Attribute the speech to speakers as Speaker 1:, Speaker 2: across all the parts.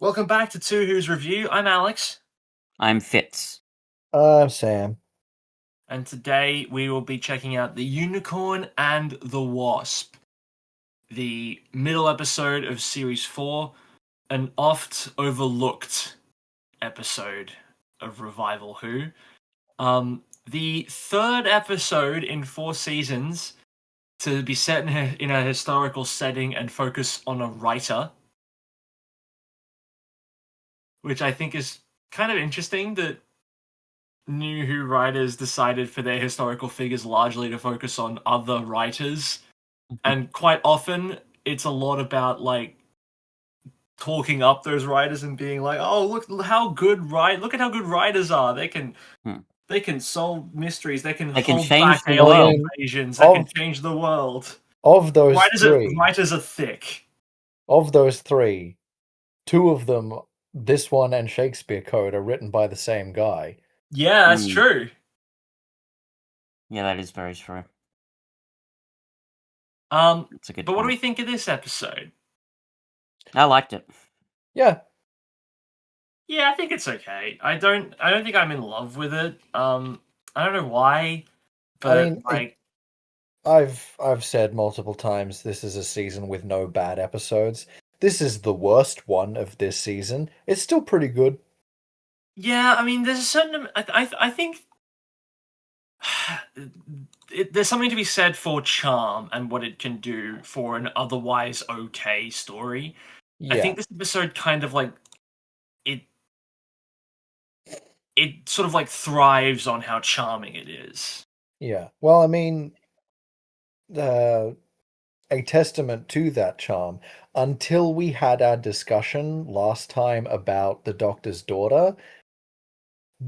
Speaker 1: Welcome back to Two Who's Review. I'm Alex,
Speaker 2: I'm Fitz.
Speaker 3: Sam.
Speaker 1: and today we will be checking out the Unicorn and the Wasp, the middle episode of Series 4, an oft overlooked episode of Revival Who. The third episode in 4 seasons to be set in a historical setting and focus on a writer, which I think is kind of interesting that New Who writers decided for their historical figures largely to focus on other writers. And quite often it's a lot about like talking up those writers and being like, oh, look at how good writers are. They can solve mysteries, they can hold
Speaker 2: change
Speaker 1: back
Speaker 2: the
Speaker 1: alien
Speaker 2: world.
Speaker 1: invasions, they can change the world.
Speaker 3: Of those
Speaker 1: Writers are thick.
Speaker 3: Of those three, two of them, this one and Shakespeare Code, are written by the same guy.
Speaker 1: Yeah, that's true.
Speaker 2: Yeah, that is very true.
Speaker 1: It's a good point. What do we think of this episode?
Speaker 2: I liked it.
Speaker 3: Yeah.
Speaker 1: Yeah, I think it's okay. I don't think I'm in love with it. I don't know why, but
Speaker 3: I mean, I've said multiple times this is a season with no bad episodes. This is the worst one of this season. It's still pretty good.
Speaker 1: Yeah, I mean, there's a certain. I think there's something to be said for charm and what it can do for an otherwise okay story. Yeah. I think this episode kind of like it sort of like thrives on how charming it is.
Speaker 3: Yeah. Well, I mean, a testament to that charm. Until we had our discussion last time about the Doctor's daughter,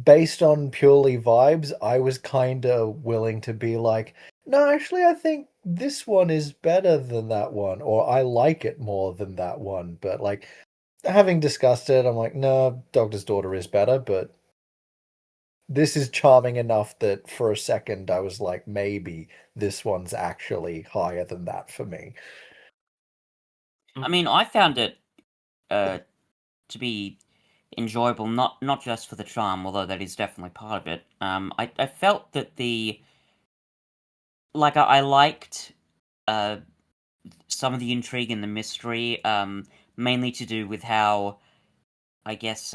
Speaker 3: based on purely vibes, I was kind of willing to be like, no, actually, I think this one is better than that one, or I like it more than that one. But like, having discussed it, I'm like, no, Doctor's daughter is better, but this is charming enough that for a second I was like, maybe this one's actually higher than that for me.
Speaker 2: I mean, I found it to be enjoyable, not just for the charm, although that is definitely part of it. I felt that I liked some of the intrigue and the mystery, mainly to do with how, I guess,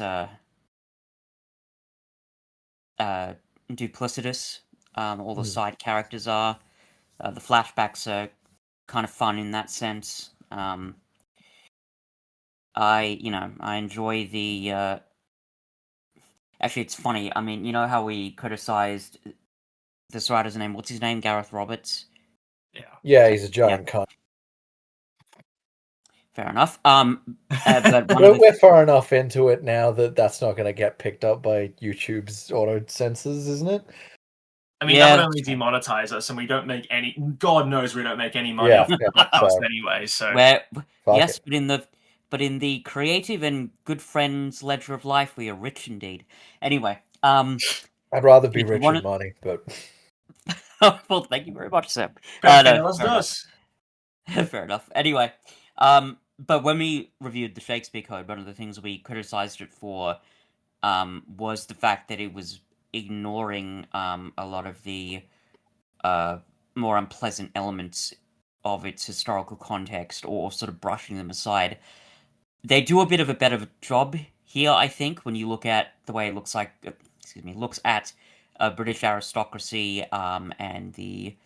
Speaker 2: duplicitous all the side characters are. The flashbacks are kind of fun in that sense. I enjoy the. Actually, it's funny. I mean, you know how we criticized this writer's name? What's his name? Gareth Roberts.
Speaker 3: Yeah, he's a giant cunt.
Speaker 2: Fair enough.
Speaker 3: But we're far enough into it now that that's not going to get picked up by YouTube's auto censors, isn't it?
Speaker 1: I mean, that would only demonetize us, and we don't make any. God knows we don't make any money off the house anyway. So
Speaker 2: yes, but in the creative and good friends ledger of life, we are rich indeed. Anyway,
Speaker 3: I'd rather be rich in money, but
Speaker 2: well, thank you very much, Sam.
Speaker 1: Fair
Speaker 2: enough. Anyway, but when we reviewed the Shakespeare Code, one of the things we criticized it for was the fact that it was ignoring a lot of the more unpleasant elements of its historical context, or sort of brushing them aside. They do a bit of a better job here, I think, when you look at the way it looks at British aristocracy and the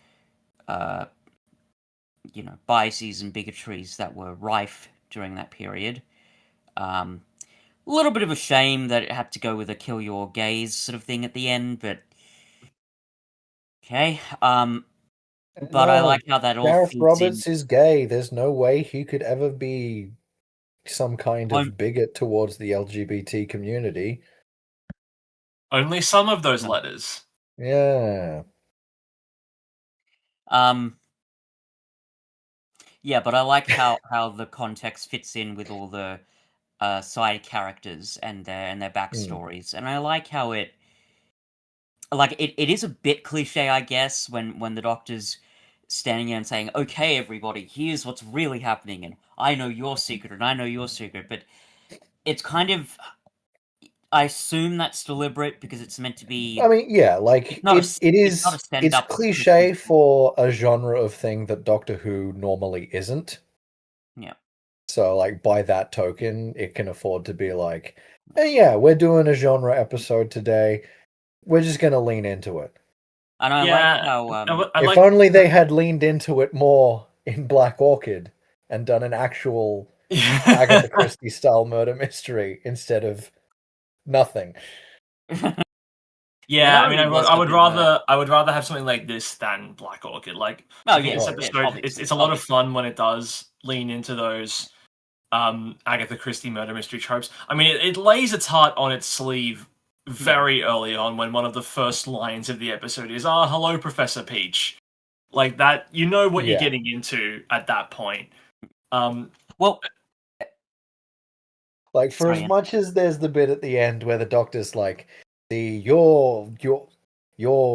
Speaker 2: biases and bigotries that were rife during that period. A little bit of a shame that it had to go with a kill your gays sort of thing at the end, but okay. But I like how that all
Speaker 3: Gareth Roberts is gay. There's no way he could ever be some kind of bigot towards the LGBT community.
Speaker 1: Only some of those letters.
Speaker 3: Yeah.
Speaker 2: Yeah, but I like how the context fits in with all the side characters and their backstories, and I like how it is a bit cliche, I guess, when the Doctor's standing there and saying, "Okay, everybody, here's what's really happening, and I know your secret, and I know your secret," but it's kind of. I assume that's deliberate because it's meant to be.
Speaker 3: I mean, yeah, like
Speaker 2: It's not a.
Speaker 3: it
Speaker 2: It's not a
Speaker 3: is. It's
Speaker 2: stand-up
Speaker 3: cliche
Speaker 2: Christie.
Speaker 3: for a genre of thing that Doctor Who normally isn't.
Speaker 2: Yeah.
Speaker 3: So, like, by that token, it can afford to be like, hey, yeah, we're doing a genre episode today. We're just gonna lean into it.
Speaker 2: And I like
Speaker 1: Yeah,
Speaker 2: how
Speaker 1: I
Speaker 3: If
Speaker 1: like.
Speaker 3: only they had leaned into it more in Black Orchid and done an actual Agatha Christie style murder mystery instead of nothing.
Speaker 1: Yeah,
Speaker 2: that
Speaker 1: I mean,
Speaker 2: already was
Speaker 1: I
Speaker 2: a
Speaker 1: would
Speaker 2: bit of a.
Speaker 1: rather have something like this than Black Orchid. Like,
Speaker 2: Oh
Speaker 1: I think
Speaker 2: yeah,
Speaker 1: this
Speaker 3: Oh, yeah.
Speaker 1: episode,
Speaker 2: Obviously,
Speaker 1: it's a lot of fun when it does lean into those Agatha Christie murder mystery tropes. I mean, it lays its heart on its sleeve very early on when one of the first lines of the episode is, "Ah, hello, Professor Peach." Like that, you know what you're
Speaker 3: Yeah.
Speaker 1: getting into at that point.
Speaker 2: Well,
Speaker 3: Like, for
Speaker 2: sorry,
Speaker 3: as
Speaker 2: Ian.
Speaker 3: much as there's the bit at the end where the Doctor's like, your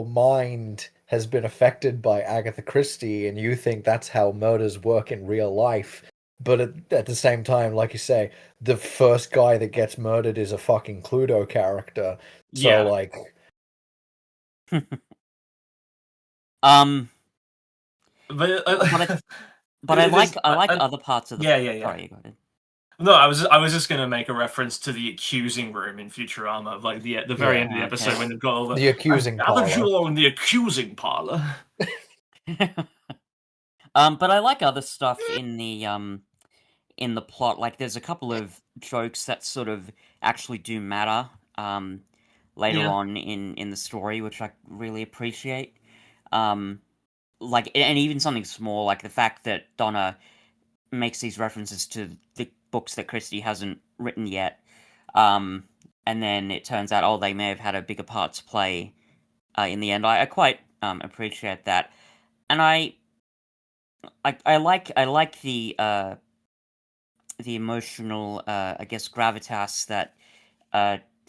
Speaker 3: mind has been affected by Agatha Christie, and you think that's how murders work in real life. But at the same time, like you say, the first guy that gets murdered is a fucking Cluedo character. So,
Speaker 1: Yeah,
Speaker 3: like,
Speaker 2: Um,
Speaker 1: but
Speaker 2: but I like
Speaker 1: there's,
Speaker 2: other parts of the.
Speaker 1: yeah.
Speaker 2: Sorry, go ahead.
Speaker 1: No, I was just gonna make a reference to the accusing room in Futurama, like the very
Speaker 3: yeah,
Speaker 1: end of the episode
Speaker 2: Okay.
Speaker 1: when they've got all
Speaker 3: the
Speaker 1: I've
Speaker 3: accusing
Speaker 1: gathered you
Speaker 3: parlor.
Speaker 1: all in the accusing parlor.
Speaker 2: But I like other stuff in the plot. Like, there's a couple of jokes that sort of actually do matter later
Speaker 1: Yeah,
Speaker 2: on in the story, which I really appreciate. Um, like, and even something small, like the fact that Donna makes these references to the books that Christie hasn't written yet. Um, and then it turns out, oh, they may have had a bigger part to play in the end. I quite appreciate that, and I like the emotional, I guess, gravitas that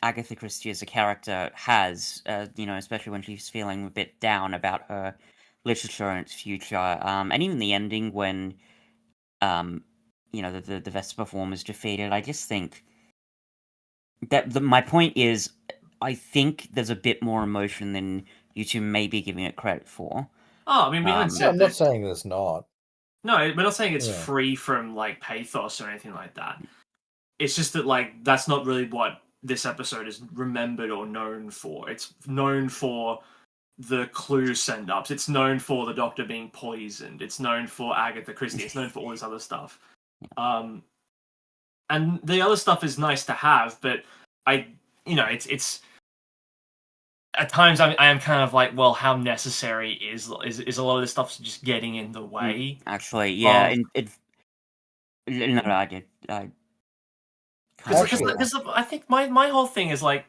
Speaker 2: Agatha Christie as a character has. Especially when she's feeling a bit down about her literature and its future, and even the ending when um, the Vesper form is defeated. I just think that my point is, I think there's a bit more emotion than you two may be giving it credit for.
Speaker 1: oh, I mean, we haven't
Speaker 2: Um,
Speaker 3: No,
Speaker 1: said
Speaker 3: I'm not
Speaker 1: that.
Speaker 3: saying there's not.
Speaker 1: No, we're not saying it's
Speaker 3: Yeah.
Speaker 1: free from like pathos or anything like that. It's just that like that's not really what this episode is remembered or known for. It's known for the clue send ups. It's known for the Doctor being poisoned. It's known for Agatha Christie. It's known for all this other stuff. Um, and the other stuff is nice to have, but it's at times I am kind of like, well, how necessary is a lot of this stuff just getting in the way
Speaker 2: actually, yeah,
Speaker 1: of
Speaker 2: no, I did. I kind of
Speaker 3: Actually,
Speaker 1: because I think my whole thing is like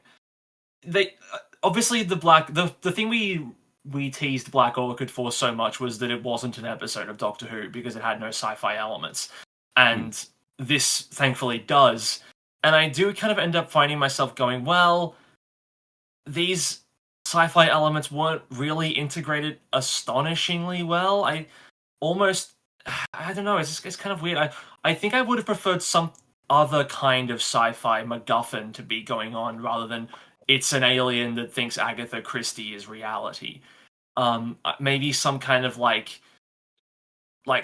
Speaker 1: they obviously the thing we teased Black Orchid for so much was that it wasn't an episode of Doctor Who because it had no sci-fi elements, and this thankfully does. And I do kind of end up finding myself going, well, these sci-fi elements weren't really integrated astonishingly well. I don't know. It's kind of weird. I think I would have preferred some other kind of sci-fi MacGuffin to be going on rather than it's an alien that thinks Agatha Christie is reality. Maybe some kind of like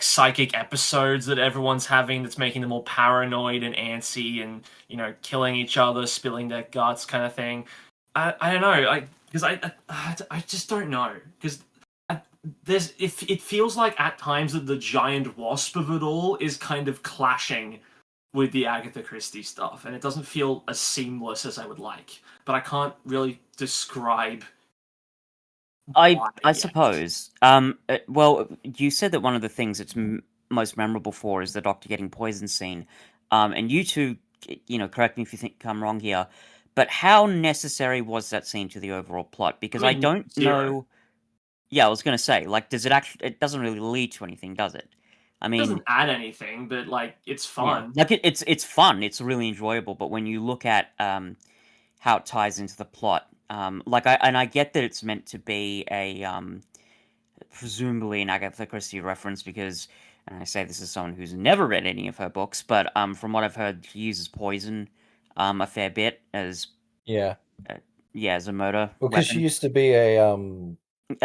Speaker 1: psychic episodes that everyone's having that's making them all paranoid and antsy and killing each other, spilling their guts, kind of thing. I don't know, because I just don't know because it feels like at times that the giant wasp of it all is kind of clashing with the Agatha Christie stuff, and it doesn't feel as seamless as I would like. But I can't really describe why
Speaker 2: I
Speaker 1: yet.
Speaker 2: suppose. Well, you said that one of the things it's most memorable for is the Doctor getting poison scene. And you two, correct me if you think I'm wrong here, but how necessary was that scene to the overall plot? Because I
Speaker 1: I mean,
Speaker 2: don't
Speaker 1: 0.
Speaker 2: know. Yeah, I was gonna say, like, does it actually? It doesn't really lead to anything, does it? I
Speaker 1: It doesn't
Speaker 2: mean,
Speaker 1: add anything, but like it's
Speaker 2: yeah,
Speaker 1: fun.
Speaker 2: like it's fun. It's really enjoyable. But when you look at how it ties into the plot, I get that it's meant to be a presumably an Agatha Christie reference because, and I say this as someone who's never read any of her books, but from what I've heard, she uses poison a fair bit as
Speaker 3: Yeah.
Speaker 2: as a murder
Speaker 3: Well, because she
Speaker 2: weapon,
Speaker 3: used to be a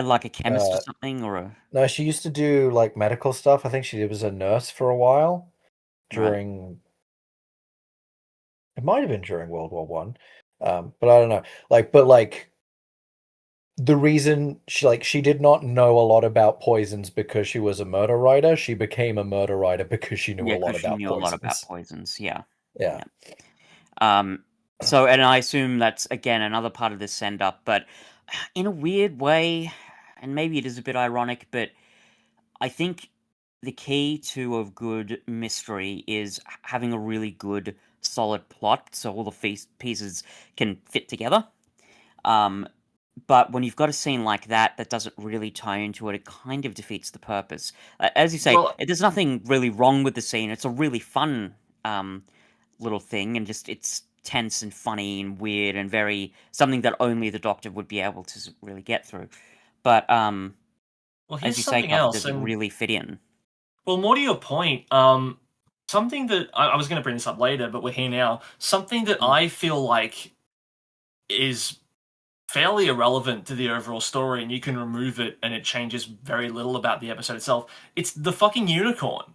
Speaker 2: like a chemist or
Speaker 3: uh
Speaker 2: something, or a
Speaker 3: no, she used to do like medical stuff. I think she was a nurse for a while
Speaker 2: right.
Speaker 3: during it might have been during World War One. But I don't know. But the reason she did not know a lot about poisons because she was a murder writer. She became a murder writer because she knew
Speaker 2: Yeah,
Speaker 3: a lot
Speaker 2: because she
Speaker 3: about
Speaker 2: knew a lot about
Speaker 3: poisons.
Speaker 2: poisons. Yeah,
Speaker 3: Yeah.
Speaker 2: yeah. So, and I assume that's again another part of this send up, but in a weird way, and maybe it is a bit ironic, but I think the key to a good mystery is having a really good, solid plot, so all the pieces can fit together. Um, but when you've got a scene like that that doesn't really tie into it, it kind of defeats the purpose. As you say,
Speaker 1: Well,
Speaker 2: there's nothing really wrong with the scene. It's a really fun um, little thing, and just it's tense and funny and weird and very something that only the Doctor would be able to really get through. But as
Speaker 1: here's
Speaker 2: you say,
Speaker 1: something
Speaker 2: Cuff,
Speaker 1: else,
Speaker 2: does it
Speaker 1: and
Speaker 2: really fit in?
Speaker 1: well, more to your point, something that I was going to bring this up later, but we're here now. Something that
Speaker 2: Mm.
Speaker 1: I feel like is fairly irrelevant to the overall story, and you can remove it, and it changes very little about the episode itself. It's the fucking unicorn.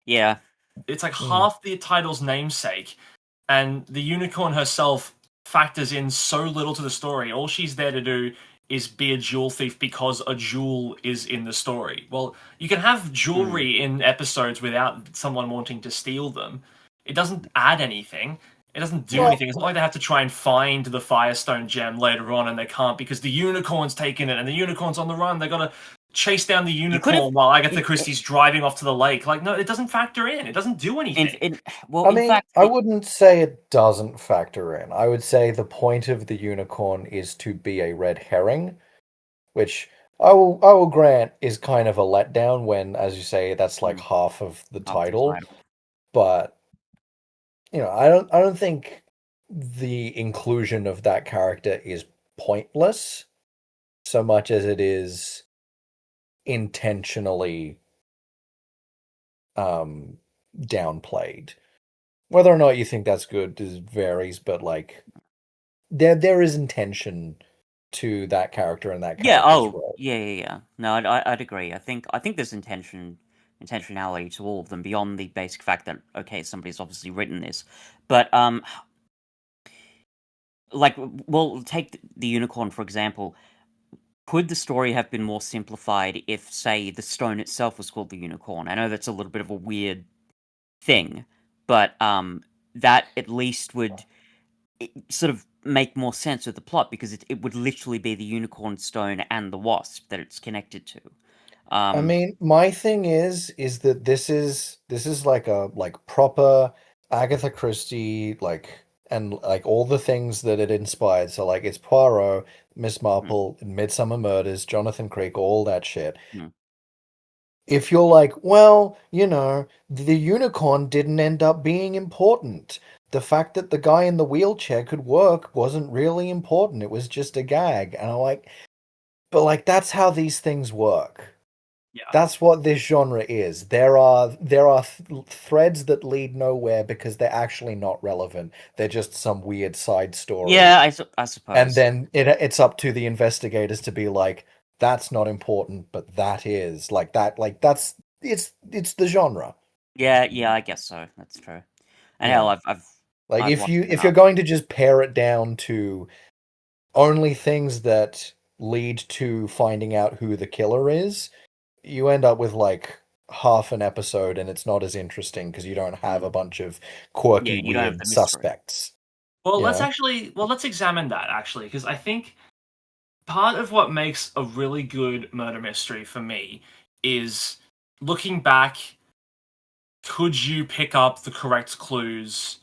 Speaker 2: Yeah,
Speaker 1: It's like
Speaker 3: Mm.
Speaker 1: half the title's namesake, and the unicorn herself factors in so little to the story. All she's there to do is be a jewel thief because a jewel is in the story. Well, you can have
Speaker 2: mm.
Speaker 1: jewelry in episodes without someone wanting to steal them. It doesn't add anything. It doesn't do
Speaker 3: Well,
Speaker 1: anything. It's not like they have to try and find the Firestone gem later on and they can't because the unicorn's taken it and the unicorn's on the run. They gotta chase down the
Speaker 2: You could have.
Speaker 1: unicorn while Agatha
Speaker 2: In,
Speaker 1: Christie's driving off to the lake. Like, no, it doesn't factor in. It doesn't do
Speaker 2: in,
Speaker 1: anything.
Speaker 2: in, well,
Speaker 3: I
Speaker 2: in
Speaker 3: mean,
Speaker 2: fact,
Speaker 3: I wouldn't say it doesn't factor in. I would say the point of the unicorn is to be a red herring, which I will grant is kind of a letdown when, as you say, that's like
Speaker 2: mm,
Speaker 3: half of the
Speaker 2: half the
Speaker 3: title.
Speaker 2: title.
Speaker 3: But I don't think the inclusion of that character is pointless so much as it is intentionally um downplayed. Whether or not you think that's good varies, but like there is intention to that character and that
Speaker 2: Yeah.
Speaker 3: character's
Speaker 2: Oh,
Speaker 3: role.
Speaker 2: yeah. No, I'd agree. I think there's intentionality to all of them beyond the basic fact that okay, somebody's obviously written this, but like, well, take the unicorn for example. Could the story have been more simplified if, say, the stone itself was called the unicorn? I know that's a little bit of a weird thing, but that at least would sort of make more sense with the plot because it would literally be the unicorn stone and the wasp that it's connected to.
Speaker 3: I
Speaker 2: Um,
Speaker 3: mean, my thing is that this is like a like proper Agatha Christie and like all the things that it inspired. So like it's Poirot, Miss
Speaker 2: mm,
Speaker 3: Marple, Midsummer Murders, Jonathan Creek, all that shit.
Speaker 2: mm.
Speaker 3: If you're like, well, the unicorn didn't end up being important. The fact that the guy in the wheelchair could work wasn't really important. It was just a gag. And I'm like, but like that's how these things work.
Speaker 1: Yeah.
Speaker 3: That's what this genre is. There are threads that lead nowhere because they're actually not relevant. They're just some weird side story.
Speaker 2: Yeah, I
Speaker 3: And
Speaker 2: suppose.
Speaker 3: then it's up to the investigators to be like, that's not important, but that is. That's it's the genre.
Speaker 2: Yeah, I guess so. That's true. And hell,
Speaker 3: Yeah. Like
Speaker 2: I've
Speaker 3: if
Speaker 2: watched
Speaker 3: you if you're
Speaker 2: enough.
Speaker 3: going to just pare it down to only things that lead to finding out who the killer is, you end up with like half an episode and it's not as interesting because you don't have a
Speaker 2: Mm.
Speaker 3: bunch of
Speaker 2: Yeah,
Speaker 3: quirky,
Speaker 2: you don't have the
Speaker 3: weird
Speaker 2: mystery.
Speaker 3: suspects.
Speaker 1: Well,
Speaker 3: You know?
Speaker 1: let's examine that actually, because I think part of what makes a really good murder mystery for me is looking back, could you pick up the correct clues?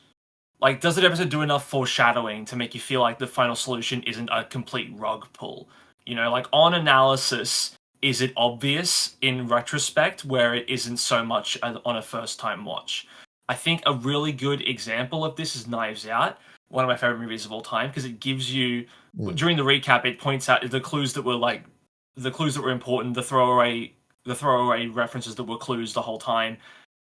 Speaker 1: Like, does the episode do enough foreshadowing to make you feel like the final solution isn't a complete rug pull? Like on analysis, is it obvious in retrospect where it isn't so much on a first time watch? I think a really good example of this is Knives Out, one of my favorite movies of all time, because it gives you,
Speaker 3: Mm.
Speaker 1: during the recap, it points out the clues that were important, the throwaway references that were clues the whole time.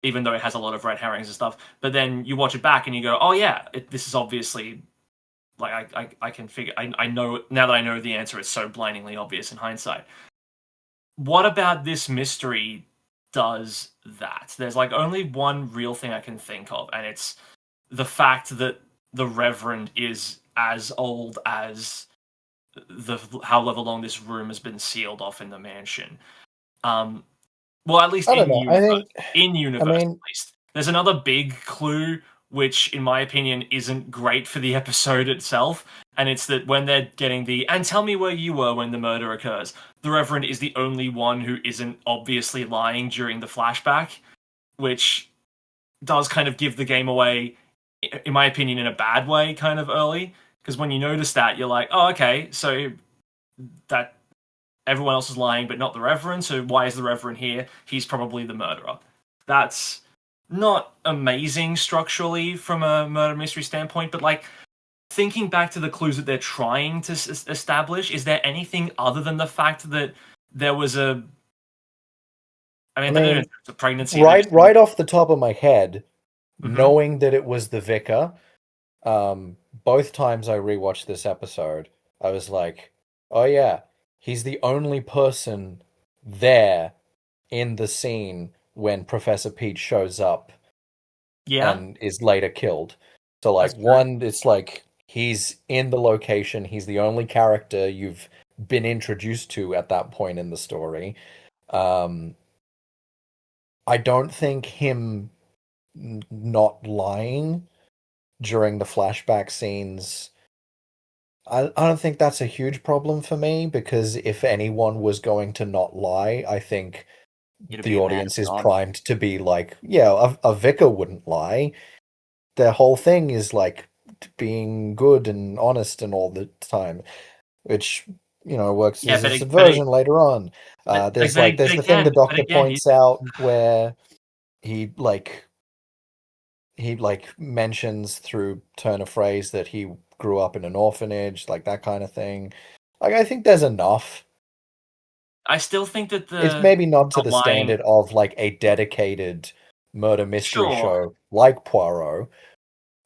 Speaker 1: even though it has a lot of red herrings and stuff. But then you watch it back and you go, oh yeah, this is obviously like I can figure. I know now that I know the answer. It's so blindingly obvious in hindsight. What about this mystery does that? There's like only one real thing I can think of, and it's the fact that the Reverend is as old as the however long this room has been sealed off in the mansion. Well, at least
Speaker 3: I don't
Speaker 1: in
Speaker 3: know. I
Speaker 1: universe.
Speaker 3: think.
Speaker 1: In
Speaker 3: I
Speaker 1: universe, at
Speaker 3: mean,
Speaker 1: least. There's another big clue, which, in my opinion, isn't great for the episode itself, and it's that when they're getting and tell me where you were when the murder occurs, the Reverend is the only one who isn't obviously lying during the flashback, which does kind of give the game away, in my opinion, in a bad way, kind of early. Because when you notice that, you're like, oh, okay, so that everyone else is lying, but not the Reverend, so why is the Reverend here? He's probably the murderer. That's not amazing structurally from a murder mystery standpoint, but like thinking back to the clues that they're trying to establish, is there anything other than the fact that there was I don't know if it's a pregnancy.
Speaker 3: right off the top of my head,
Speaker 1: Mhm.
Speaker 3: knowing that it was the vicar, both times I rewatched this episode, I was like, oh yeah, he's the only person there in the scene when Professor Pete shows up
Speaker 1: Yeah,
Speaker 3: and is later killed. So like
Speaker 1: that's true.
Speaker 3: it's like he's in the location, he's the only character you've been introduced to at that point in the story. Um I don't think him not lying during the flashback scenes, I don't think that's a huge problem for me, because if anyone was going to not lie, I think
Speaker 2: It'll
Speaker 3: the
Speaker 2: be a man of
Speaker 3: audience is
Speaker 2: God.
Speaker 3: primed to be like, yeah, a vicar wouldn't lie. Their whole thing is like being good and honest and all the time, which works
Speaker 1: Yeah,
Speaker 3: as a subversion later on.
Speaker 1: but
Speaker 3: There's
Speaker 1: then,
Speaker 3: there's the thing the
Speaker 1: but
Speaker 3: doctor
Speaker 1: again,
Speaker 3: points out where he mentions through turn of phrase that he grew up in an orphanage, like that kind of thing. Like I think there's enough.
Speaker 1: I still think that
Speaker 3: It's
Speaker 1: the
Speaker 3: maybe not to
Speaker 1: not
Speaker 3: the
Speaker 1: lying.
Speaker 3: standard of like a dedicated murder mystery
Speaker 1: Sure,
Speaker 3: show like Poirot,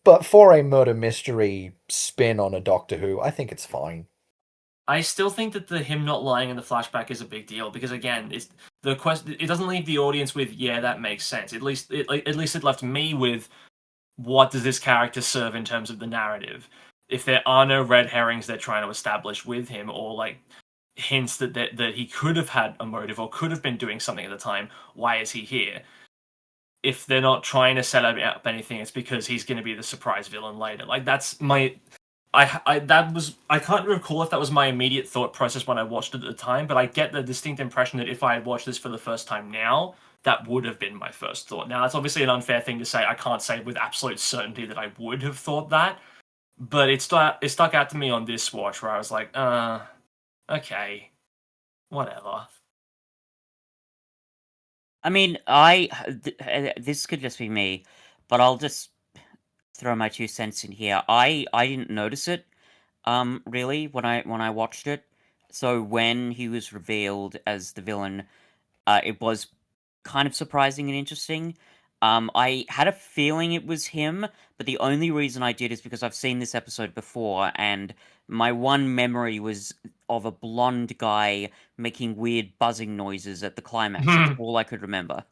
Speaker 3: but for a murder mystery spin on a Doctor Who, I think it's fine.
Speaker 1: I still think that the him not lying in the flashback is a big deal because again, it's the question. It doesn't leave the audience with yeah, that makes sense. At least it left me with what does this character serve in terms of the narrative. If there are no red herrings they're trying to establish with him, or like hints that he could have had a motive or could have been doing something at the time, why is he here? If they're not trying to set up anything, it's because he's going to be the surprise villain later. Like that's my I can't recall if that was my immediate thought process when I watched it at the time, but I get the distinct impression that if I had watched this for the first time now, that would have been my first thought. Now that's obviously an unfair thing to say. I can't say with absolute certainty that I would have thought that, but it stuck out to me on this watch where I was like, okay, whatever.
Speaker 2: I mean, this could just be me, but I'll just throw my 2 cents in here. I didn't notice it, really when I watched it. So when he was revealed as the villain, it was kind of surprising and interesting. I had a feeling it was him, but the only reason I did is because I've seen this episode before, and my one memory was of a blonde guy making weird buzzing noises at the climax. That's all I could remember.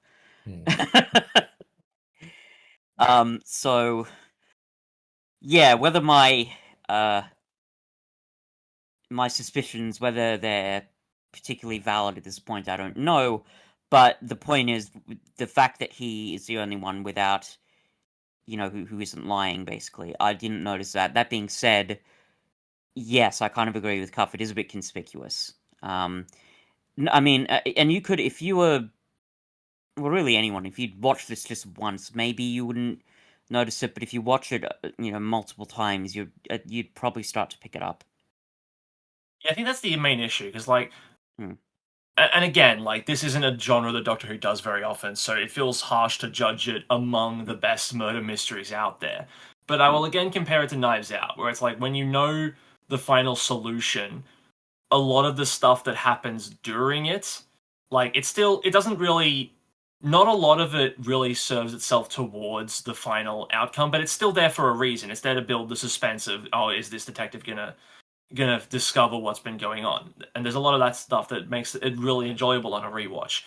Speaker 3: Hmm.
Speaker 2: So yeah, whether my suspicions, whether they're particularly valid at this point, I don't know. But the point is, the fact that he is the only one without, who isn't lying, basically. I didn't notice that. That being said, yes, I kind of agree with Cuff. It is a bit conspicuous. I mean, and you could, if you were, well, really anyone, if you'd watched this just once, maybe you wouldn't notice it. But if you watch it, multiple times, you'd probably start to pick it up.
Speaker 1: Yeah, I think that's the main issue because like.
Speaker 2: Hmm.
Speaker 1: And again, like this isn't a genre that Doctor Who does very often, so it feels harsh to judge it among the best murder mysteries out there. But I will again compare it to Knives Out, where it's like when you know the final solution, a lot of the stuff that happens during it, like it doesn't really not a lot of it really serves itself towards the final outcome, but it's still there for a reason. It's there to build the suspense of, oh, is this detective gonna discover what's been going on? And there's a lot of that stuff that makes it really enjoyable on a rewatch.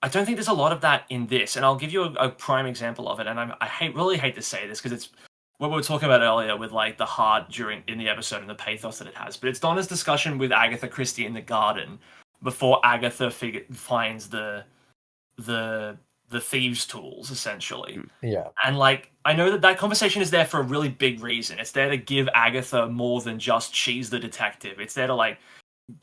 Speaker 1: I don't think there's a lot of that in this, and I'll give you a prime example of it. And really hate to say this because it's what we were talking about earlier with like the heart in the episode and the pathos that it has. But it's Donna's discussion with Agatha Christie in the garden before Agatha finds the thieves' tools essentially.
Speaker 3: Yeah.
Speaker 1: And like I know that conversation is there for a really big reason. It's there to give Agatha more than just she's the detective. It's there to like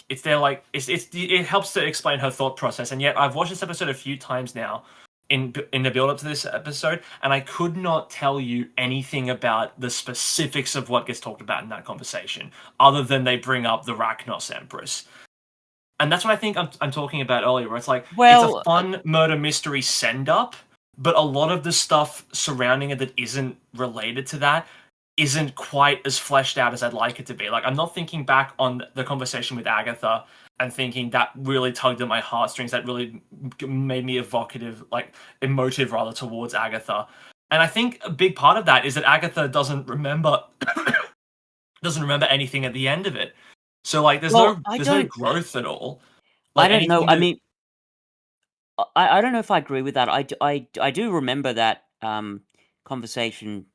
Speaker 1: it helps to explain her thought process. And yet I've watched this episode a few times now in the build up to this episode, and I could not tell you anything about the specifics of what gets talked about in that conversation, other than they bring up the Rachnos Empress. And that's what I think I'm talking about earlier, where it's like it's a fun murder mystery send up, but a lot of the stuff surrounding it that isn't related to that isn't quite as fleshed out as I'd like it to be. Like I'm not thinking back on the conversation with Agatha and thinking that really tugged at my heartstrings, that really made me emotive rather towards Agatha. And I think a big part of that is that Agatha doesn't remember anything at the end of it. So like there's no growth at all.
Speaker 2: Like, I don't know. I mean, I don't know if I agree with that. I do remember that conversation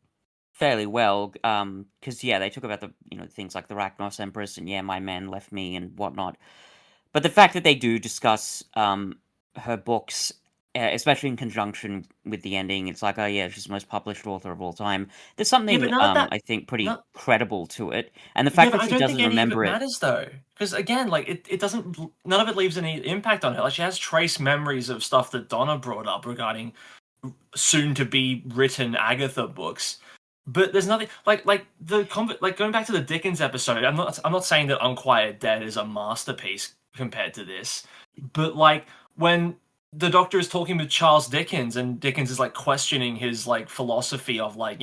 Speaker 2: fairly well, because they talk about the things like the Rachnos Empress and my man left me and whatnot. But the fact that they do discuss her books, especially in conjunction with the ending, it's like, oh yeah, she's the most published author of all time. There's something I think pretty credible to it, and the fact that she doesn't remember it
Speaker 1: matters though, because again, like it doesn't. None of it leaves any impact on her. Like she has trace memories of stuff that Donna brought up regarding soon to be written Agatha books. But there's nothing like going back to the Dickens episode. I'm not saying that Unquiet Dead is a masterpiece compared to this, but like when the Doctor is talking with Charles Dickens and Dickens is like questioning his like philosophy of like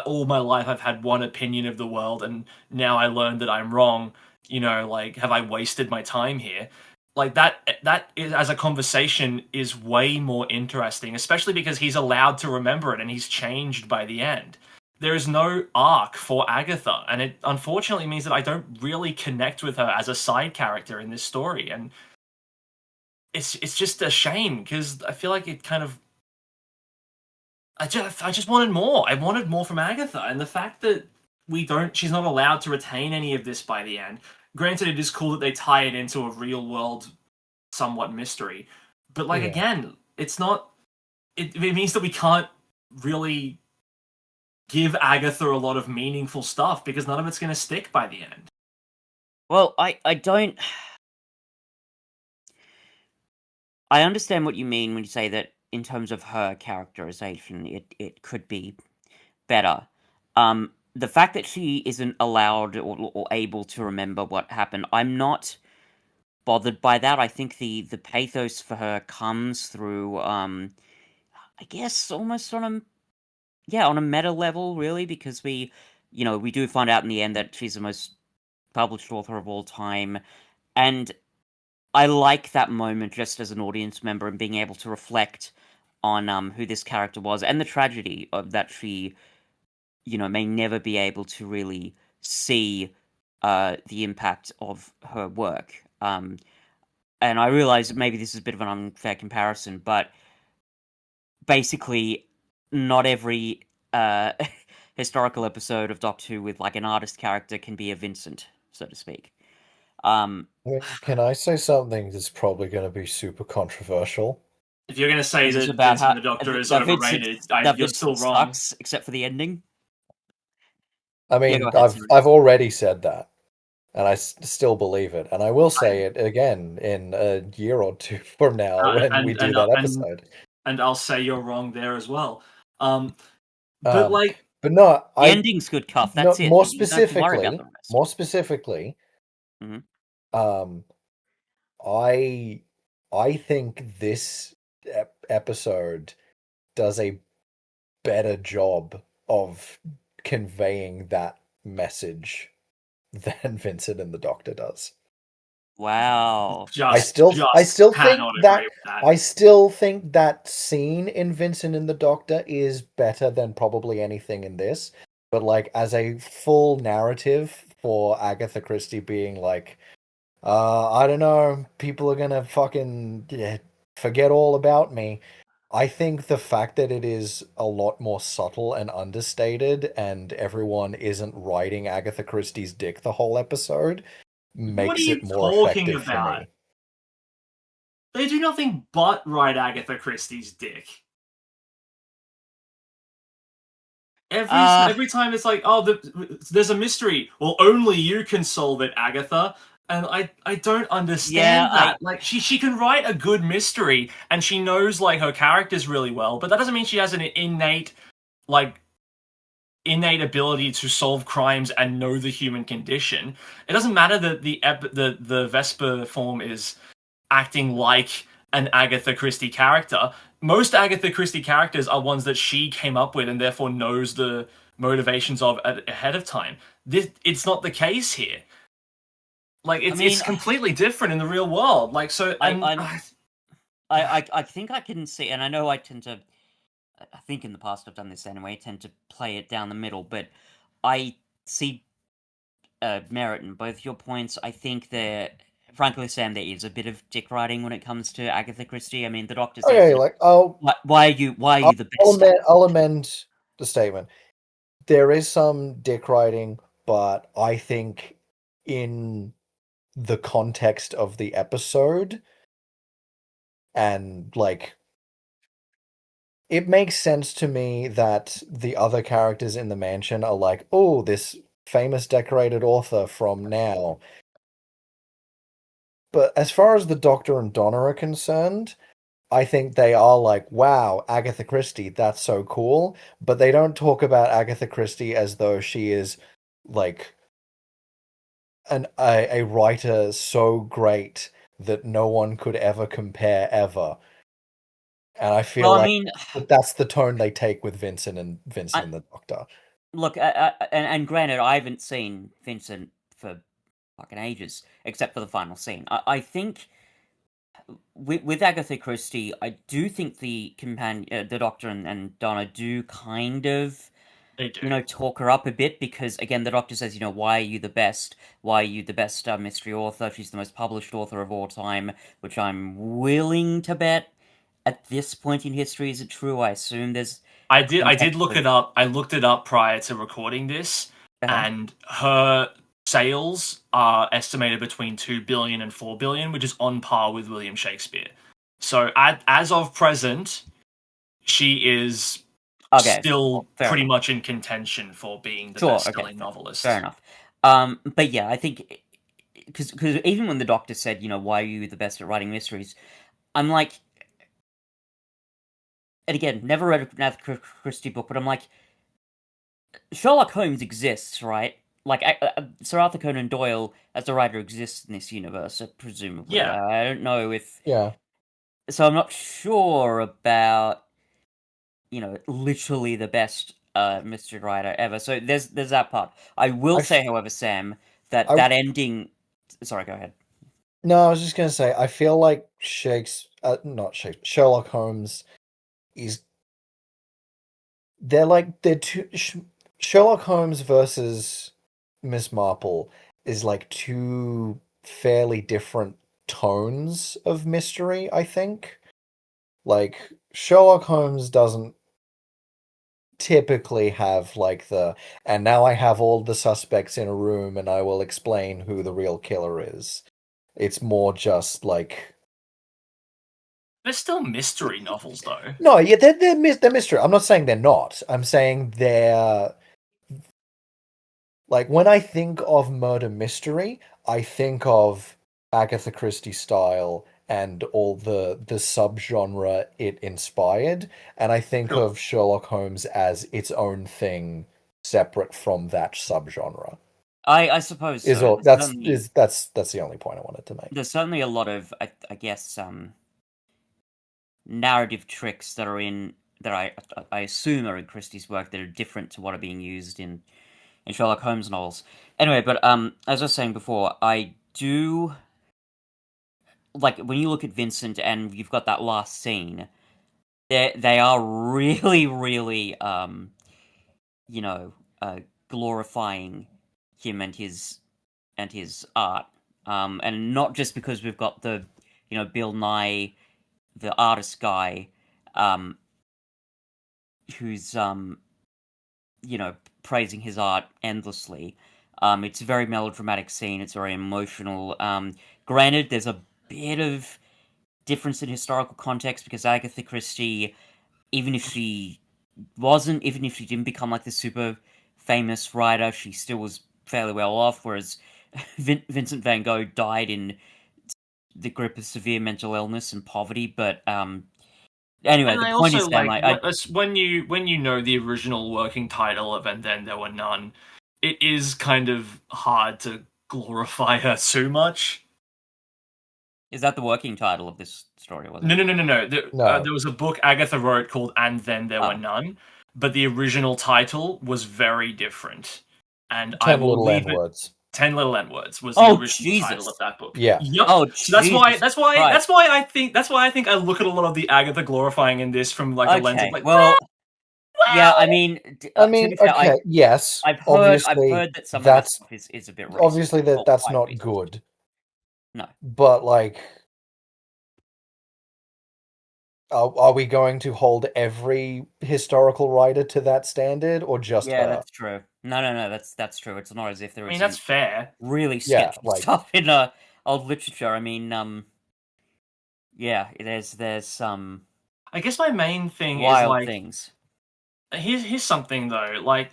Speaker 1: all my life I've had one opinion of the world and now I learned that I'm wrong. Like have I wasted my time here? Like that is, as a conversation is way more interesting, especially because he's allowed to remember it and he's changed by the end. There is no arc for Agatha, and it unfortunately means that I don't really connect with her as a side character in this story, and it's just a shame because I feel like it kind of I just wanted more. I wanted more from Agatha, and the fact that she's not allowed to retain any of this by the end. Granted, it is cool that they tie it into a real world, somewhat mystery, but again, it's not. It means that we can't really give Agatha a lot of meaningful stuff because none of it's going to stick by the end.
Speaker 2: Well, I don't. I understand what you mean when you say that in terms of her characterization, it could be better. The fact that she isn't allowed or able to remember what happened, I'm not bothered by that. I think the pathos for her comes through, I guess, almost on a meta level, really, because we do find out in the end that she's the most published author of all time, and I like that moment just as an audience member and being able to reflect on who this character was and the tragedy of that she may never be able to really see the impact of her work. And I realize maybe this is a bit of an unfair comparison, but basically not every historical episode of Doctor Who with like an artist character can be a Vincent, so to speak.
Speaker 3: Can I say something that's probably going to be super controversial?
Speaker 1: If you're going to say that
Speaker 2: about
Speaker 1: Vincent the Doctor is overrated, you're still wrong.
Speaker 2: Sucks, except for the ending.
Speaker 3: I mean, I've already said that, and I still believe it, and I will say it again in a year or two from now when we do that episode.
Speaker 1: And I'll say you're wrong there as well.
Speaker 3: But no,
Speaker 2: the ending's good, Cuff. That's it.
Speaker 3: More specifically,
Speaker 2: mm-hmm.
Speaker 3: I think this episode does a better job of conveying that message than Vincent and the Doctor does.
Speaker 2: Wow.
Speaker 3: I
Speaker 1: Just
Speaker 3: still think
Speaker 1: cannot
Speaker 3: that
Speaker 1: agree with that.
Speaker 3: I still think that scene in Vincent and the Doctor is better than probably anything in this. But like as a full narrative for Agatha Christie being like, I don't know, people are gonna fucking forget all about me. I think the fact that it is a lot more subtle and understated, and everyone isn't riding Agatha Christie's dick the whole episode,
Speaker 1: What are
Speaker 3: makes
Speaker 1: you
Speaker 3: it more
Speaker 1: talking
Speaker 3: effective for
Speaker 1: about?
Speaker 3: me.
Speaker 1: They do nothing but ride Agatha Christie's dick.
Speaker 2: Uh,
Speaker 1: Every time it's like, oh, there's a mystery. Well, only you can solve it, Agatha. And I don't
Speaker 2: yeah,
Speaker 1: understand that. Like she can write a good mystery and she knows like her characters really well, but that doesn't mean she has an like innate ability to solve crimes and know the human condition. It doesn't matter that the Vesper form is acting like an Agatha Christie character. Most Agatha Christie characters are ones that she came up with and therefore knows the motivations of ahead of time. It's not the case here. Like
Speaker 2: I
Speaker 1: it's
Speaker 2: mean,
Speaker 1: completely different in the real world. Like so,
Speaker 2: I,
Speaker 1: and
Speaker 2: I'm, I think I can see, and I know I tend to, I think in the past I've done this anyway, tend to play it down the middle, but I see merit in both your points. I think that, frankly, Sam, there is a bit of dick riding when it comes to Agatha Christie. I mean, the Doctor says,
Speaker 3: Okay, like
Speaker 2: why are you the best?
Speaker 3: I'll amend the statement. There is some dick riding, but I think in the context of the episode and like it makes sense to me that the other characters in the mansion are like, oh, this famous decorated author from now. But as far as the Doctor and Donna are concerned, I think they are like, wow, Agatha Christie, that's so cool. But they don't talk about Agatha Christie as though she is like a writer so great that no one could ever compare ever. And I
Speaker 2: Well,
Speaker 3: feel
Speaker 2: I
Speaker 3: like
Speaker 2: mean,
Speaker 3: that's the tone they take with Vincent
Speaker 2: I,
Speaker 3: and the Doctor.
Speaker 2: look, and granted, I haven't seen Vincent for fucking ages, except for the final scene. I think with Agatha Christie, I do think the Doctor and Donna do kind of,
Speaker 1: they do.
Speaker 2: talk her up a bit because, again, the Doctor says, why are you the best? Why are you the best mystery author? She's the most published author of all time, which I'm willing to bet at this point in history isn't true. I assume there's
Speaker 1: I did
Speaker 2: context
Speaker 1: look
Speaker 2: of.
Speaker 1: it up. I looked it up prior to recording this,
Speaker 2: Uh-huh.
Speaker 1: and her sales are estimated between 2 billion and 4 billion, which is on par with William Shakespeare. So as of present, she is
Speaker 2: Okay,
Speaker 1: still
Speaker 2: fair
Speaker 1: pretty
Speaker 2: enough.
Speaker 1: much in contention for being the
Speaker 2: Sure, okay,
Speaker 1: best-selling
Speaker 2: fair
Speaker 1: novelist.
Speaker 2: enough. But yeah, I think because even when the Doctor said, why are you the best at writing mysteries, I'm like, and again, never read an Agatha Christie book, but I'm like, Sherlock Holmes exists, right? Like Sir Arthur Conan Doyle as a writer exists in this universe, presumably.
Speaker 1: Yeah,
Speaker 2: I don't know if
Speaker 3: Yeah.
Speaker 2: so. I'm not sure about literally the best mystery writer ever. So there's that part. I will
Speaker 3: I
Speaker 2: say, however, Sam, that
Speaker 3: I
Speaker 2: that ending. Sorry, go ahead.
Speaker 3: No, I was just gonna say I feel like not Shakespeare, Sherlock Holmes is they're two Sherlock Holmes versus Miss Marple is like two fairly different tones of mystery, I think. Like Sherlock Holmes doesn't typically have like and now I have all the suspects in a room and I will explain who the real killer is. It's more just like
Speaker 1: they're still mystery novels though.
Speaker 3: no, yeah, they're mystery. I'm not saying they're not. I'm saying they're like when I think of murder mystery, I think of Agatha Christie style and all the subgenre it inspired, and I think
Speaker 1: Sure.
Speaker 3: of Sherlock Holmes as its own thing, separate from that subgenre.
Speaker 2: I suppose
Speaker 3: Is
Speaker 2: so.
Speaker 3: all that's the only point I wanted to make.
Speaker 2: There's certainly a lot of I guess narrative tricks that are in that I assume are in Christie's work that are different to what are being used in Sherlock Holmes novels. Anyway, but as I was saying before, I do like when you look at Vincent and you've got that last scene, they are really, really you know, glorifying him and his art. And not just because we've got the, Bill Nye, the artist guy, um, who's praising his art endlessly. It's a very melodramatic scene. It's very emotional. Granted, there's a bit of difference in historical context because Agatha Christie, even if she didn't become like the super famous writer, she still was fairly well off. Whereas Vincent van Gogh died in the grip of severe mental illness and poverty. But anyway,
Speaker 1: And
Speaker 2: the
Speaker 1: I
Speaker 2: point is,
Speaker 1: also
Speaker 2: Dan,
Speaker 1: like
Speaker 2: like,
Speaker 1: when you know the original working title of "And Then There Were None," it is kind of hard to glorify her too much.
Speaker 2: is that the working title of this story? Was
Speaker 1: No,
Speaker 2: it?
Speaker 1: no, no, no, no.
Speaker 3: No.
Speaker 1: There was a book Agatha wrote called "And Then There Were
Speaker 2: Oh,
Speaker 1: None," but the original title was very different. And I
Speaker 3: 10
Speaker 1: will
Speaker 3: little N
Speaker 1: leave it.
Speaker 3: words.
Speaker 1: 10 Little N Words was the
Speaker 2: oh
Speaker 1: original title of
Speaker 2: Jesus!
Speaker 1: that book.
Speaker 3: Yeah.
Speaker 1: Yep.
Speaker 2: Oh
Speaker 1: So that's why
Speaker 2: Jesus Christ!
Speaker 1: that's why I think I look at a lot of the Agatha glorifying in this from like a lens of
Speaker 2: Okay,
Speaker 1: like,
Speaker 2: well, yeah. I
Speaker 1: well,
Speaker 2: mean,
Speaker 3: I
Speaker 2: to
Speaker 3: mean,
Speaker 2: be fair,
Speaker 3: okay, yes,
Speaker 2: I've
Speaker 3: obviously
Speaker 2: heard that some of this
Speaker 3: that's
Speaker 2: stuff is a bit racist.
Speaker 3: obviously
Speaker 2: Or
Speaker 3: that's
Speaker 2: quite
Speaker 3: not
Speaker 2: racist.
Speaker 3: good.
Speaker 2: No.
Speaker 3: But like, are we going to hold every historical writer to that standard or just
Speaker 2: Yeah,
Speaker 3: her?
Speaker 2: that's true. No, that's true. It's not as if there
Speaker 1: I mean that's
Speaker 2: isn't
Speaker 1: fair.
Speaker 2: really
Speaker 3: Yeah,
Speaker 2: sketchy
Speaker 3: like,
Speaker 2: stuff in old literature. I mean, yeah, there's some
Speaker 1: I guess my main thing is
Speaker 2: wild
Speaker 1: like
Speaker 2: things.
Speaker 1: here's something though. Like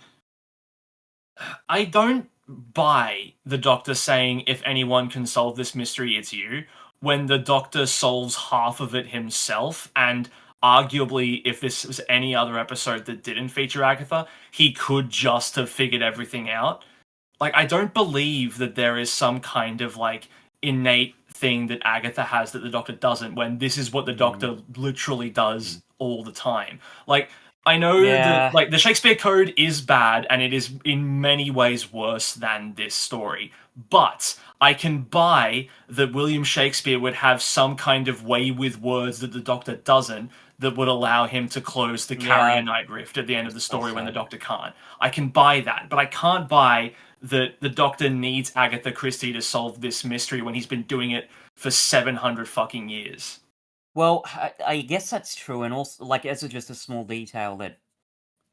Speaker 1: I don't buy the Doctor saying if anyone can solve this mystery, it's you, when the Doctor solves half of it himself, and arguably, if this was any other episode that didn't feature Agatha, he could just have figured everything out. Like, I don't believe that there is some kind of like innate thing that Agatha has that the Doctor doesn't, when this is what the
Speaker 2: Mm,
Speaker 1: Doctor literally does
Speaker 2: mm.
Speaker 1: all the time. Like, I know that
Speaker 2: Yeah,
Speaker 1: like the Shakespeare Code is bad and it is in many ways worse than this story, but I can buy that William Shakespeare would have some kind of way with words that the Doctor doesn't, that would allow him to close the Carrier
Speaker 2: yeah,
Speaker 1: Night Rift at the end
Speaker 2: I
Speaker 1: of the
Speaker 2: suppose
Speaker 1: story when the
Speaker 2: so.
Speaker 1: Doctor can't. I can buy that, but I can't buy that the Doctor needs Agatha Christie to solve this mystery when he's been doing it for 700 fucking years.
Speaker 2: Well, I guess that's true, and also, like, as just a small detail that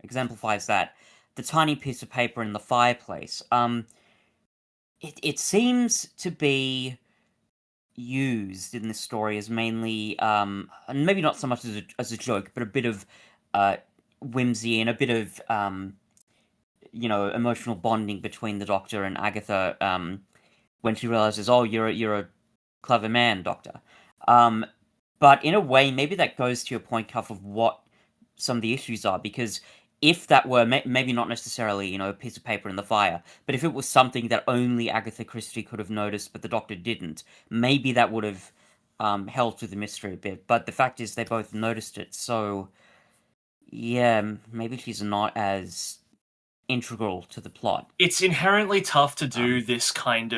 Speaker 2: exemplifies that, the tiny piece of paper in the fireplace. It seems to be used in this story as mainly, and maybe not so much as a joke, but a bit of whimsy and a bit of emotional bonding between the Doctor and Agatha. When she realizes, oh, you're a clever man, Doctor. Um, but in a way, maybe that goes to your point, Cuff, of what some of the issues are, because if that were maybe not necessarily, a piece of paper in the fire, but if it was something that only Agatha Christie could have noticed, but the Doctor didn't, maybe that would have helped with the mystery a bit. But the fact is, they both noticed it, so yeah, maybe she's not as integral to the plot.
Speaker 1: It's inherently tough to do
Speaker 2: Um,
Speaker 1: this kind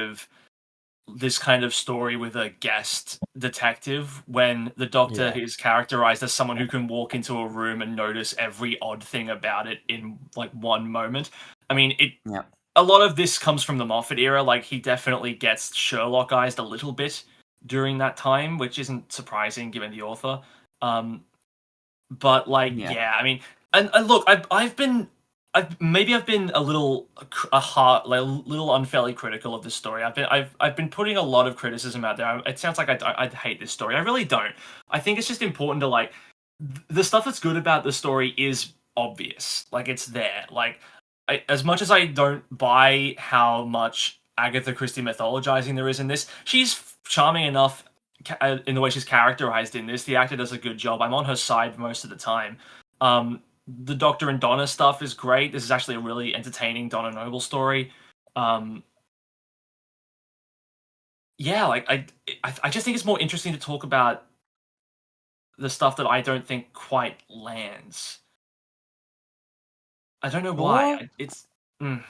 Speaker 1: of story with a guest detective when the Doctor
Speaker 3: yeah.
Speaker 1: is characterized as someone who can walk into a room and notice every odd thing about it in like one moment. I mean,
Speaker 2: yeah,
Speaker 1: a lot of this comes from the Moffat era. Like he definitely gets Sherlockized a little bit during that time, which isn't surprising given the author. But like,
Speaker 2: yeah.
Speaker 1: yeah, I mean, and look, I've been a little like a little unfairly critical of this story. I've been putting a lot of criticism out there. It sounds like I hate this story. I really don't. I think it's just important to like the stuff that's good about the story is obvious. Like it's there. Like as much as I don't buy how much Agatha Christie mythologizing there is in this, she's charming enough in the way she's characterized in this. The actor does a good job. I'm on her side most of the time. The Doctor and Donna stuff is great. This is actually a really entertaining Donna Noble story. Um, yeah, like I just think it's more interesting to talk about the stuff that I don't think quite lands. I don't know why.
Speaker 2: Sure.
Speaker 1: It's mm,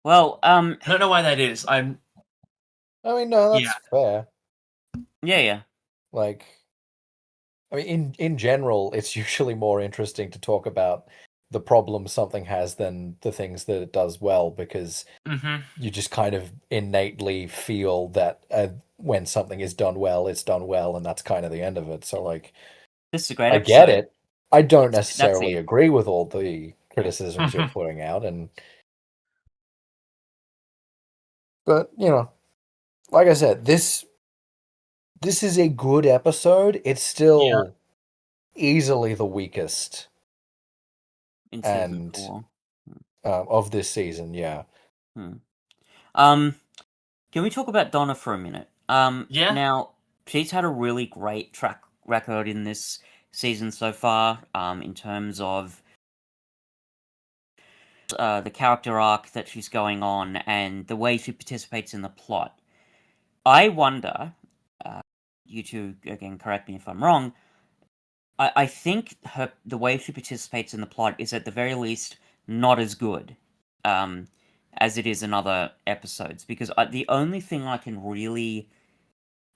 Speaker 2: Well,
Speaker 1: I don't know why that is. I'm
Speaker 3: I mean, no, that's
Speaker 1: Yeah.
Speaker 3: fair.
Speaker 2: Yeah.
Speaker 3: Like, I mean, in general, it's usually more interesting to talk about the problems something has than the things that it does well, because
Speaker 1: Mm-hmm.
Speaker 3: you just kind of innately feel that when something is done well, it's done well, and that's kind of the end of it. So, like,
Speaker 2: This is a great
Speaker 3: I get
Speaker 2: episode.
Speaker 3: it. I don't
Speaker 2: That's
Speaker 3: necessarily
Speaker 2: the
Speaker 3: agree with all the criticisms you're
Speaker 1: Mhm.
Speaker 3: putting out, but like I said, this is a good episode. It's
Speaker 1: Yeah.
Speaker 3: still easily the weakest
Speaker 2: in season
Speaker 3: and
Speaker 2: 4.
Speaker 3: of this season. Yeah.
Speaker 2: Hmm. Um, can we talk about Donna for a minute?
Speaker 1: Yeah.
Speaker 2: Now she's had a really great track record in this season so far. In terms of the character arc that she's going on and the way she participates in the plot. I wonder, you two again, correct me if I'm wrong. I think the way she participates in the plot is at the very least not as good, um, as it is in other episodes. Because the only thing I can really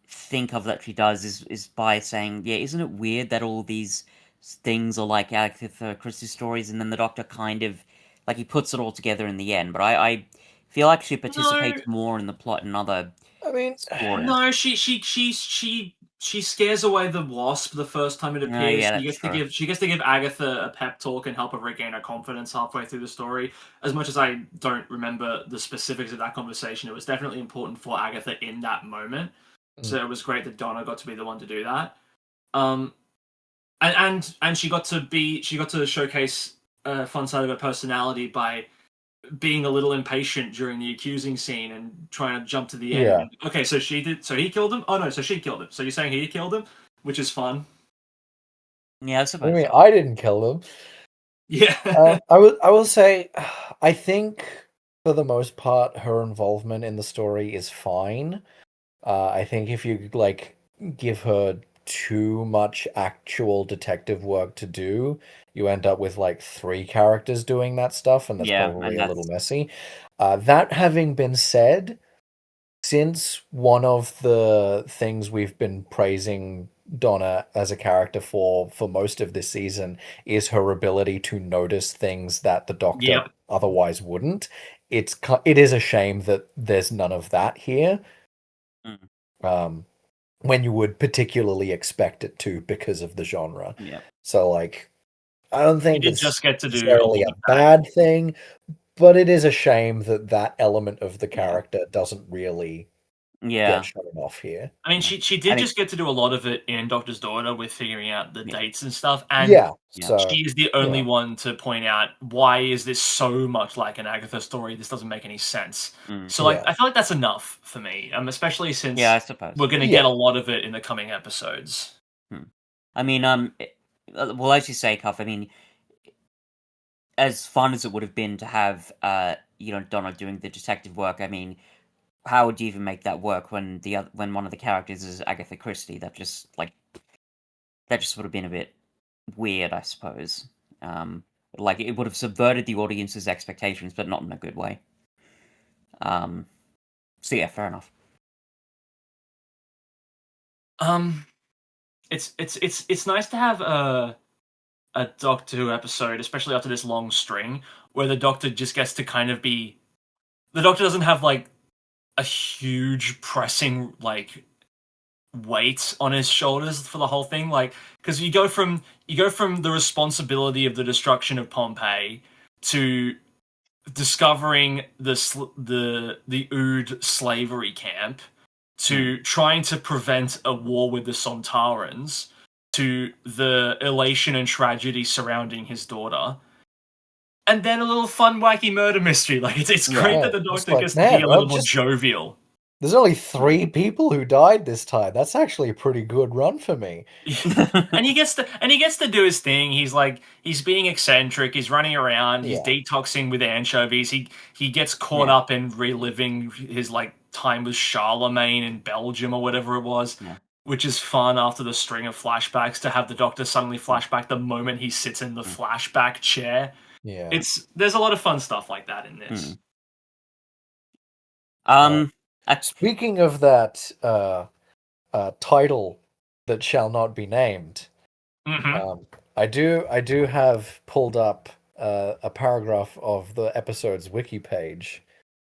Speaker 2: think of that she does is by saying, "Yeah, isn't it weird that all these things are like Agatha Christie stories?" And then the Doctor kind of like he puts it all together in the end. But I feel like she
Speaker 1: No.
Speaker 2: participates more in the plot in other
Speaker 3: I mean,
Speaker 2: stories.
Speaker 1: No, she scares away the wasp the first time it appears.
Speaker 2: Yeah, that's true.
Speaker 1: She gets to give Agatha a pep talk and help her regain her confidence halfway through the story. As much as I don't remember the specifics of that conversation, it was definitely important for Agatha in that moment. So it was great that Donna got to be the one to do that. Um, and she got to showcase a fun side of her personality by being a little impatient during the accusing scene and trying to jump to the end.
Speaker 3: yeah.
Speaker 1: Okay, so he killed him. Oh no, so she killed him. So you're saying he killed him, which is fun.
Speaker 2: Yeah, I
Speaker 3: I
Speaker 2: suppose
Speaker 3: mean,
Speaker 2: so.
Speaker 3: I didn't kill them.
Speaker 1: Yeah.
Speaker 3: I will say, I think for the most part, her involvement in the story is fine. I think if you like give her too much actual detective work to do, you end up with like three characters doing that stuff, and that's
Speaker 2: Yeah,
Speaker 3: probably
Speaker 2: and
Speaker 3: a little
Speaker 2: that's
Speaker 3: messy. That having been said, since one of the things we've been praising Donna as a character for most of this season is her ability to notice things that the Doctor
Speaker 1: Yep.
Speaker 3: otherwise wouldn't, it is a shame that there's none of that here.
Speaker 2: mm,
Speaker 3: Um, when you would particularly expect it to because of the genre.
Speaker 2: yeah,
Speaker 3: So, like, I don't
Speaker 1: He
Speaker 3: think
Speaker 1: did
Speaker 3: it's
Speaker 1: just get to do a
Speaker 3: necessarily
Speaker 1: lot
Speaker 3: a
Speaker 1: of that.
Speaker 3: bad thing, but it is a shame that that element of the
Speaker 2: yeah,
Speaker 3: character doesn't really get
Speaker 2: yeah,
Speaker 3: shown off here.
Speaker 1: I mean,
Speaker 2: yeah.
Speaker 1: she
Speaker 2: I
Speaker 1: did
Speaker 2: think
Speaker 1: just get to do a lot of it in Doctor's Daughter with figuring out the
Speaker 2: yeah,
Speaker 1: dates and stuff, and
Speaker 3: Yeah,
Speaker 2: yeah,
Speaker 3: so,
Speaker 1: she is the only one to point out why is this so much like an Agatha story. This doesn't make any sense. So, like,
Speaker 3: yeah,
Speaker 1: I feel like that's enough for me, especially
Speaker 2: yeah. I
Speaker 1: since
Speaker 2: suppose.
Speaker 1: we're going to get
Speaker 3: yeah,
Speaker 1: a lot of it in the coming episodes.
Speaker 2: Hmm. I mean, well, as you say, Cuff. I mean, as fun as it would have been to have, Donna doing the detective work. I mean, how would you even make that work when when one of the characters is Agatha Christie? That just would have been a bit weird, I suppose. Like it would have subverted the audience's expectations, but not in a good way. Um, so yeah, fair enough.
Speaker 1: Um, it's nice to have a Doctor Who episode, especially after this long string, where the Doctor just gets to kind of be. The Doctor doesn't have like a huge pressing like weight on his shoulders for the whole thing, like because you go from the responsibility of the destruction of Pompeii to discovering the Ood slavery camp to trying to prevent a war with the Sontarans to the elation and tragedy surrounding his daughter. And then a little fun, wacky murder mystery. Like it's
Speaker 2: Yeah.
Speaker 1: great
Speaker 3: yeah.
Speaker 1: that the
Speaker 3: It's
Speaker 1: Doctor
Speaker 3: like,
Speaker 1: gets to be
Speaker 3: man,
Speaker 1: a
Speaker 3: well,
Speaker 1: little more
Speaker 3: just
Speaker 1: jovial.
Speaker 3: there's only 3 people who died this time. That's actually a pretty good run for me.
Speaker 1: And he gets to do his thing. He's being eccentric. He's running around. He's
Speaker 3: Yeah,
Speaker 1: detoxing with anchovies. He gets caught
Speaker 2: Yeah.
Speaker 1: up in reliving his like time with Charlemagne in Belgium or whatever it was,
Speaker 2: Yeah.
Speaker 1: which is fun after the string of flashbacks to have the Doctor suddenly flashback the moment he sits in the
Speaker 2: Mm.
Speaker 1: flashback chair.
Speaker 3: yeah.
Speaker 1: There's a lot of fun stuff like that in this.
Speaker 2: Mm.
Speaker 3: Speaking of that title that shall not be named,
Speaker 1: Mm-hmm.
Speaker 3: I do have pulled up a paragraph of the episode's wiki page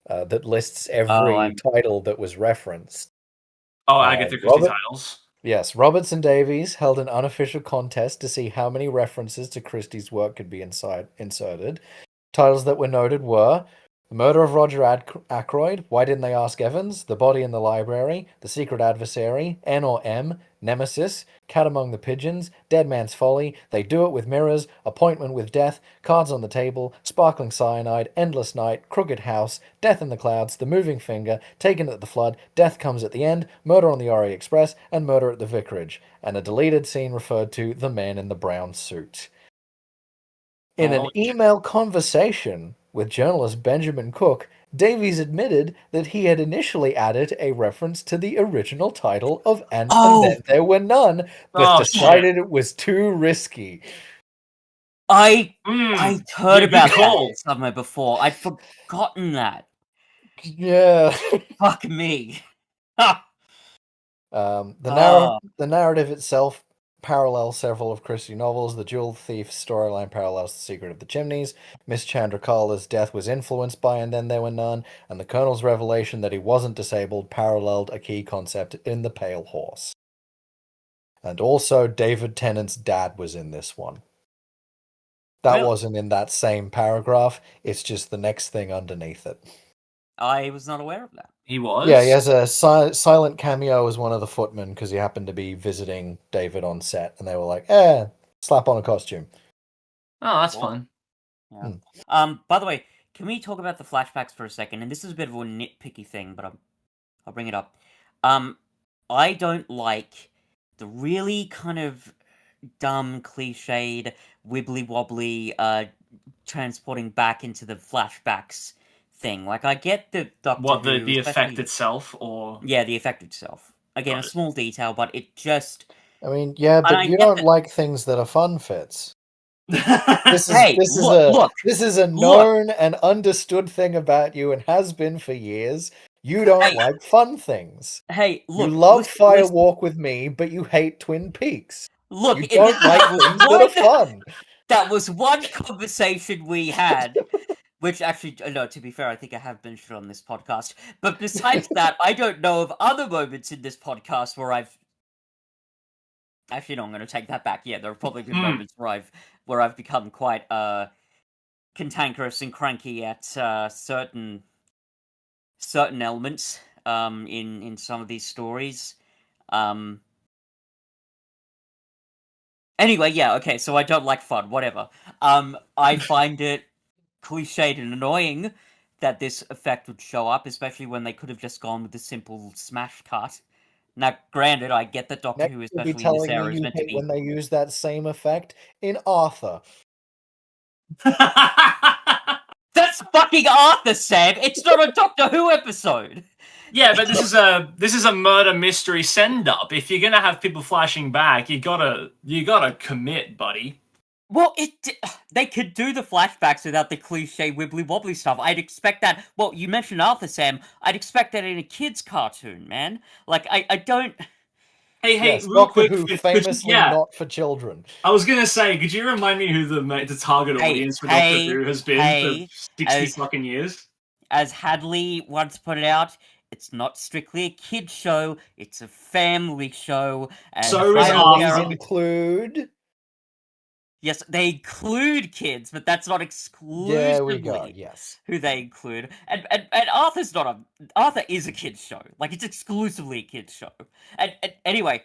Speaker 3: that lists
Speaker 2: Oh,
Speaker 3: every
Speaker 2: I'm
Speaker 3: title that was referenced.
Speaker 1: Oh, Agatha Christie
Speaker 3: Robert,
Speaker 1: titles.
Speaker 3: yes, Roberts and Davies held an unofficial contest to see how many references to Christie's work could be inserted. Titles that were noted were The Murder of Roger Ackroyd, Why Didn't They Ask Evans, The Body in the Library, The Secret Adversary, N or M, Nemesis, Cat Among the Pigeons, Dead Man's Folly, They Do It with Mirrors, Appointment with Death, Cards on the Table, Sparkling Cyanide, Endless Night, Crooked House, Death in the Clouds, The Moving Finger, Taken at the Flood, Death Comes at the End, Murder on the Orient Express, and Murder at the Vicarage, and a deleted scene referred to The Man in the Brown Suit. In an
Speaker 1: Holy shit.
Speaker 3: email conversation with journalist Benjamin Cook, Davies admitted that he had initially added a reference to the original title of And Then There Were None, but
Speaker 1: Oh,
Speaker 3: decided it was too risky.
Speaker 2: I
Speaker 1: Mm.
Speaker 2: heard
Speaker 1: Yeah, good
Speaker 2: about that
Speaker 1: call.
Speaker 2: somewhere before. I'd forgotten that.
Speaker 3: Yeah.
Speaker 2: Fuck me. Ha!
Speaker 3: The narrative itself parallels several of Christie novels. The Jewel Thief storyline parallels The Secret of the Chimneys. Miss Chandrakala's death was influenced by And Then There Were None, and the Colonel's revelation that he wasn't disabled paralleled a key concept in The Pale Horse. And also, David Tennant's dad was in this one. That
Speaker 2: Really?
Speaker 3: wasn't in that same paragraph, it's just the next thing underneath it.
Speaker 2: I was not aware of that.
Speaker 1: He was?
Speaker 3: Yeah, he has a silent cameo as one of the footmen because he happened to be visiting David on set, and they were like, slap on a costume.
Speaker 1: Oh, that's
Speaker 2: Cool.
Speaker 1: fun.
Speaker 2: Yeah. By the way, can we talk about the flashbacks for a second? And this is a bit of a nitpicky thing, but I'll bring it up. I don't like the really kind of dumb, cliched, wibbly wobbly, transporting back into the flashbacks thing. Like, I get the Doctor
Speaker 1: What,
Speaker 2: Who,
Speaker 1: the effect
Speaker 2: especially-
Speaker 1: itself, or...
Speaker 2: Yeah, the effect itself. Again, a
Speaker 1: Got it.
Speaker 2: small detail, but it just...
Speaker 3: I mean, yeah,
Speaker 2: And I
Speaker 3: but you
Speaker 2: get
Speaker 3: don't
Speaker 2: that-
Speaker 3: like things that are fun, Fitz. This is
Speaker 2: Hey, look,
Speaker 3: this is a known and understood thing about you and has been for years. You don't
Speaker 2: Hey.
Speaker 3: like fun things.
Speaker 2: Hey, look.
Speaker 3: You love
Speaker 2: listen-
Speaker 3: Fire
Speaker 2: listen-
Speaker 3: Walk with Me, but you hate Twin Peaks.
Speaker 2: Look,
Speaker 3: You don't like
Speaker 2: that was
Speaker 3: things that are fun.
Speaker 2: That was one conversation we had, which actually, no, to be fair, I think I have mentioned it on this podcast. But besides that, I don't know of other moments in this podcast where I've... Actually, no, I'm going to take that back. Yeah, there have probably been moments where I've become quite cantankerous and cranky at certain elements in some of these stories. Anyway, yeah, okay, so I don't like fun, whatever. I find it cliched and annoying that this effect would show up, especially when they could have just gone with the simple smash cut. Now, granted, I get that Doctor
Speaker 3: Next,
Speaker 2: Who,
Speaker 3: you'll
Speaker 2: especially
Speaker 3: be
Speaker 2: in this
Speaker 3: telling
Speaker 2: era,
Speaker 3: me
Speaker 2: is
Speaker 3: you
Speaker 2: meant to
Speaker 3: hate
Speaker 2: be...
Speaker 3: when they use that same effect in Arthur.
Speaker 2: That's fucking Arthur, Sam! It's not a Doctor Who episode!
Speaker 1: Yeah, but this is a murder mystery send up. If you're gonna have people flashing back, you gotta commit, buddy.
Speaker 2: Well, they could do the flashbacks without the cliche wibbly wobbly stuff. I'd expect that. Well, you mentioned Arthur, Sam. I'd expect that in a kids' cartoon, man. Like, I don't.
Speaker 1: Hey,
Speaker 3: Yes,
Speaker 1: real
Speaker 3: Doctor
Speaker 1: quick,
Speaker 3: Who,
Speaker 1: could you-
Speaker 3: famously
Speaker 1: yeah,
Speaker 3: not for children.
Speaker 1: I was gonna say, could you remind me who the target audience for Doctor Who has been for 60 fucking years?
Speaker 2: As Hadley once put it out, it's not strictly a kid show; it's a family show. And
Speaker 1: So is
Speaker 3: Families
Speaker 1: Arthur.
Speaker 3: include.
Speaker 2: Yes, they include kids, but that's not exclusively
Speaker 3: There we go. Yes.
Speaker 2: who they include. And Arthur's not a... Arthur is a kid's show. Like, it's exclusively a kid's show. And anyway,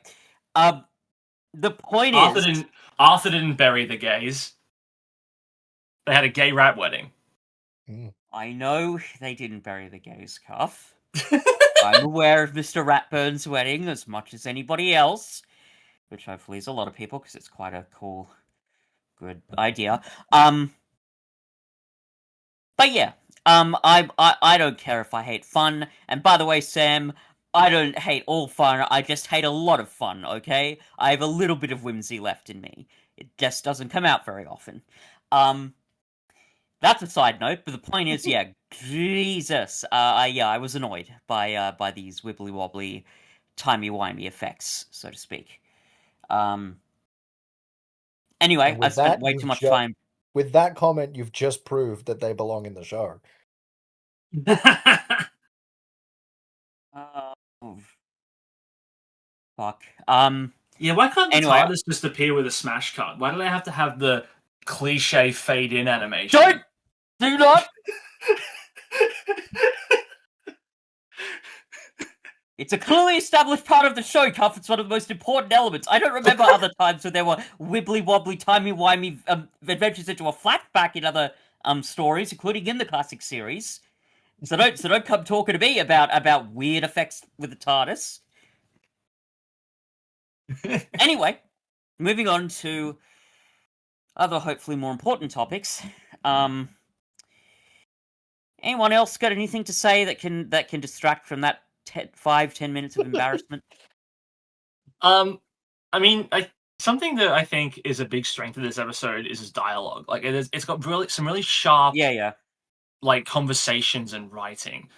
Speaker 2: the point is...
Speaker 1: Arthur didn't bury the gays. They had a gay rap wedding.
Speaker 2: I know they didn't bury the gays, Cuff. I'm aware of Mr. Ratburn's wedding as much as anybody else, which hopefully is a lot of people, because it's quite a cool, good idea. But yeah, I don't care if I hate fun. And by the way, Sam, I don't hate all fun. I just hate a lot of fun. Okay, I have a little bit of whimsy left in me. It just doesn't come out very often. That's a side note. But the point is, yeah, Jesus. I was annoyed by these wibbly wobbly, timey wimey effects, so to speak. Anyway,
Speaker 3: And
Speaker 2: I
Speaker 3: with
Speaker 2: spent
Speaker 3: that,
Speaker 2: way too much time.
Speaker 3: with that comment, you've just proved that they belong in the show.
Speaker 2: Oh, fuck.
Speaker 1: Yeah, why can't the
Speaker 2: Anyway,
Speaker 1: TARDIS just appear with a smash cut? Why do they have to have the cliche fade in animation?
Speaker 2: do not. It's a clearly established part of the show, Cuff. It's one of the most important elements. I don't remember other times where there were wibbly wobbly, timey wimey adventures into a flashback in other stories, including in the classic series. So don't come talking to me about weird effects with the TARDIS. Anyway, moving on to other hopefully more important topics. Anyone else got anything to say that can distract from that 5-10 minutes of embarrassment?
Speaker 1: I mean, something that I think is a big strength of this episode is its dialogue. Like it's got some really sharp,
Speaker 2: Yeah.
Speaker 1: like conversations and writing.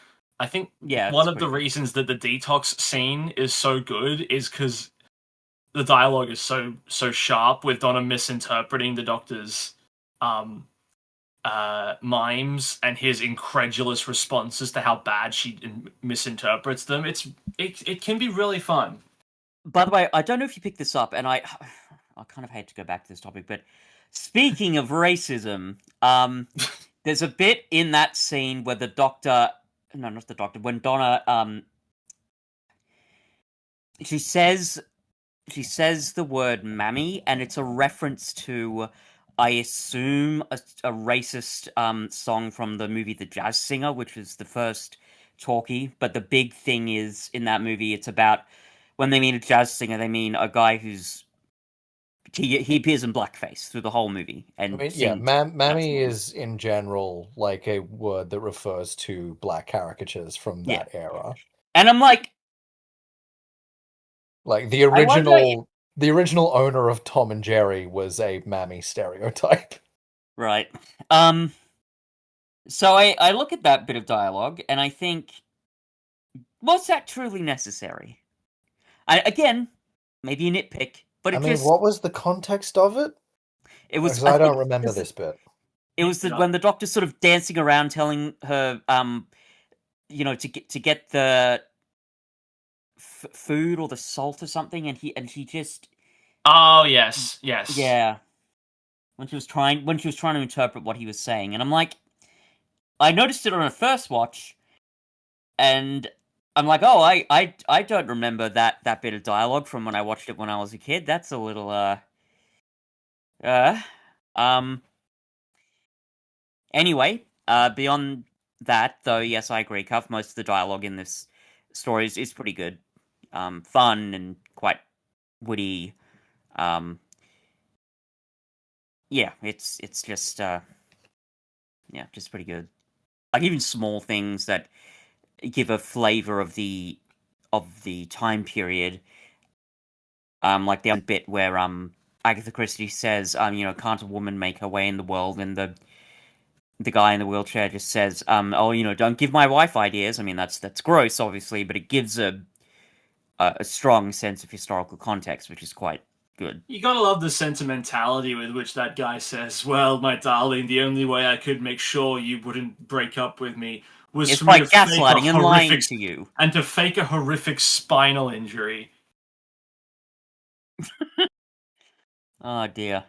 Speaker 1: I think one of the reasons that the detox scene is so good is because the dialogue is so sharp, with Donna misinterpreting the Doctor's mimes and his incredulous responses to how bad she misinterprets them. It can be really fun.
Speaker 2: By the way, I don't know if you picked this up, and I kind of hate to go back to this topic, but speaking of racism, there's a bit in that scene where when Donna, she says the word mammy, and it's a reference to, I assume, a racist song from the movie The Jazz Singer, which was the first talkie. But the big thing is, in that movie, it's about, when they mean a jazz singer, they mean a guy who's he appears in blackface through the whole movie. And
Speaker 3: I mean, mammy is in general like a word that refers to black caricatures from that era.
Speaker 2: And I'm like
Speaker 3: the original owner of Tom and Jerry was a mammy stereotype.
Speaker 2: Right. So I look at that bit of dialogue and I think, was that truly necessary? Again, maybe a nitpick, but
Speaker 3: what was the context of it?
Speaker 2: It was.
Speaker 3: Because I don't remember this bit.
Speaker 2: It was when the Doctor's sort of dancing around, telling her, to get the food or the salt or something, and she just.
Speaker 1: Oh yes.
Speaker 2: Yeah. When she was trying to interpret what he was saying, and I'm like, I noticed it on a first watch, and I'm like, oh, I don't remember that bit of dialogue from when I watched it when I was a kid. That's a little Anyway, beyond that, though, yes, I agree, Cuff. Most of the dialogue in this story is pretty good, fun and quite witty. Yeah, it's just just pretty good. Like, even small things that give a flavor of the time period. Like the bit where Agatha Christie says, can't a woman make her way in the world? And the guy in the wheelchair just says, don't give my wife ideas. I mean, that's gross, obviously, but it gives a strong sense of historical context, which is quite good.
Speaker 1: You gotta love the sentimentality with which that guy says, well, my darling, the only way I could make sure you wouldn't break up with me was for me to
Speaker 2: gaslighting and lying to you.
Speaker 1: And to fake a horrific spinal injury.
Speaker 2: Oh, dear.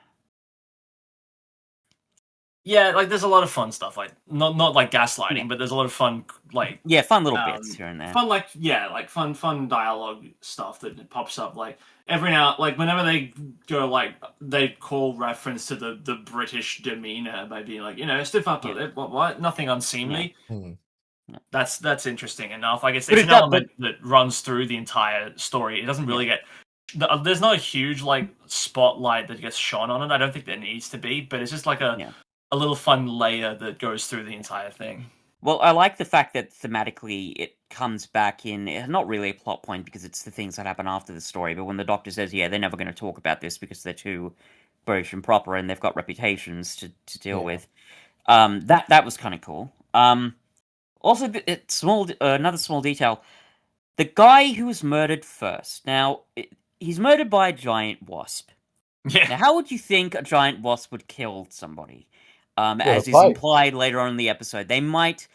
Speaker 1: Yeah, like, there's a lot of fun stuff, like, not like gaslighting, but there's a lot of fun, like...
Speaker 2: Yeah, fun little bits here and there.
Speaker 1: Fun, fun dialogue stuff that pops up, like, every now... Like, whenever they go, like, they call reference to the British demeanour by being like, stiff upper lip, what? Nothing unseemly.
Speaker 3: Yeah.
Speaker 1: That's interesting enough. I guess it's an element that runs through the entire story. It doesn't really get... There's not a huge, like, spotlight that gets shone on it. I don't think there needs to be, but it's just like a little fun layer that goes through the entire thing.
Speaker 2: Well, I like the fact that thematically it comes back in, not really a plot point because it's the things that happen after the story, but when the Doctor says, they're never going to talk about this because they're too British and proper and they've got reputations to deal with. That was kind of cool. Also, another small detail. The guy who was murdered first. Now, he's murdered by a giant wasp.
Speaker 1: Yeah.
Speaker 2: Now, how would you think a giant wasp would kill somebody?
Speaker 3: With
Speaker 2: As
Speaker 3: a
Speaker 2: is
Speaker 3: pipe.
Speaker 2: implied later on in the episode, they might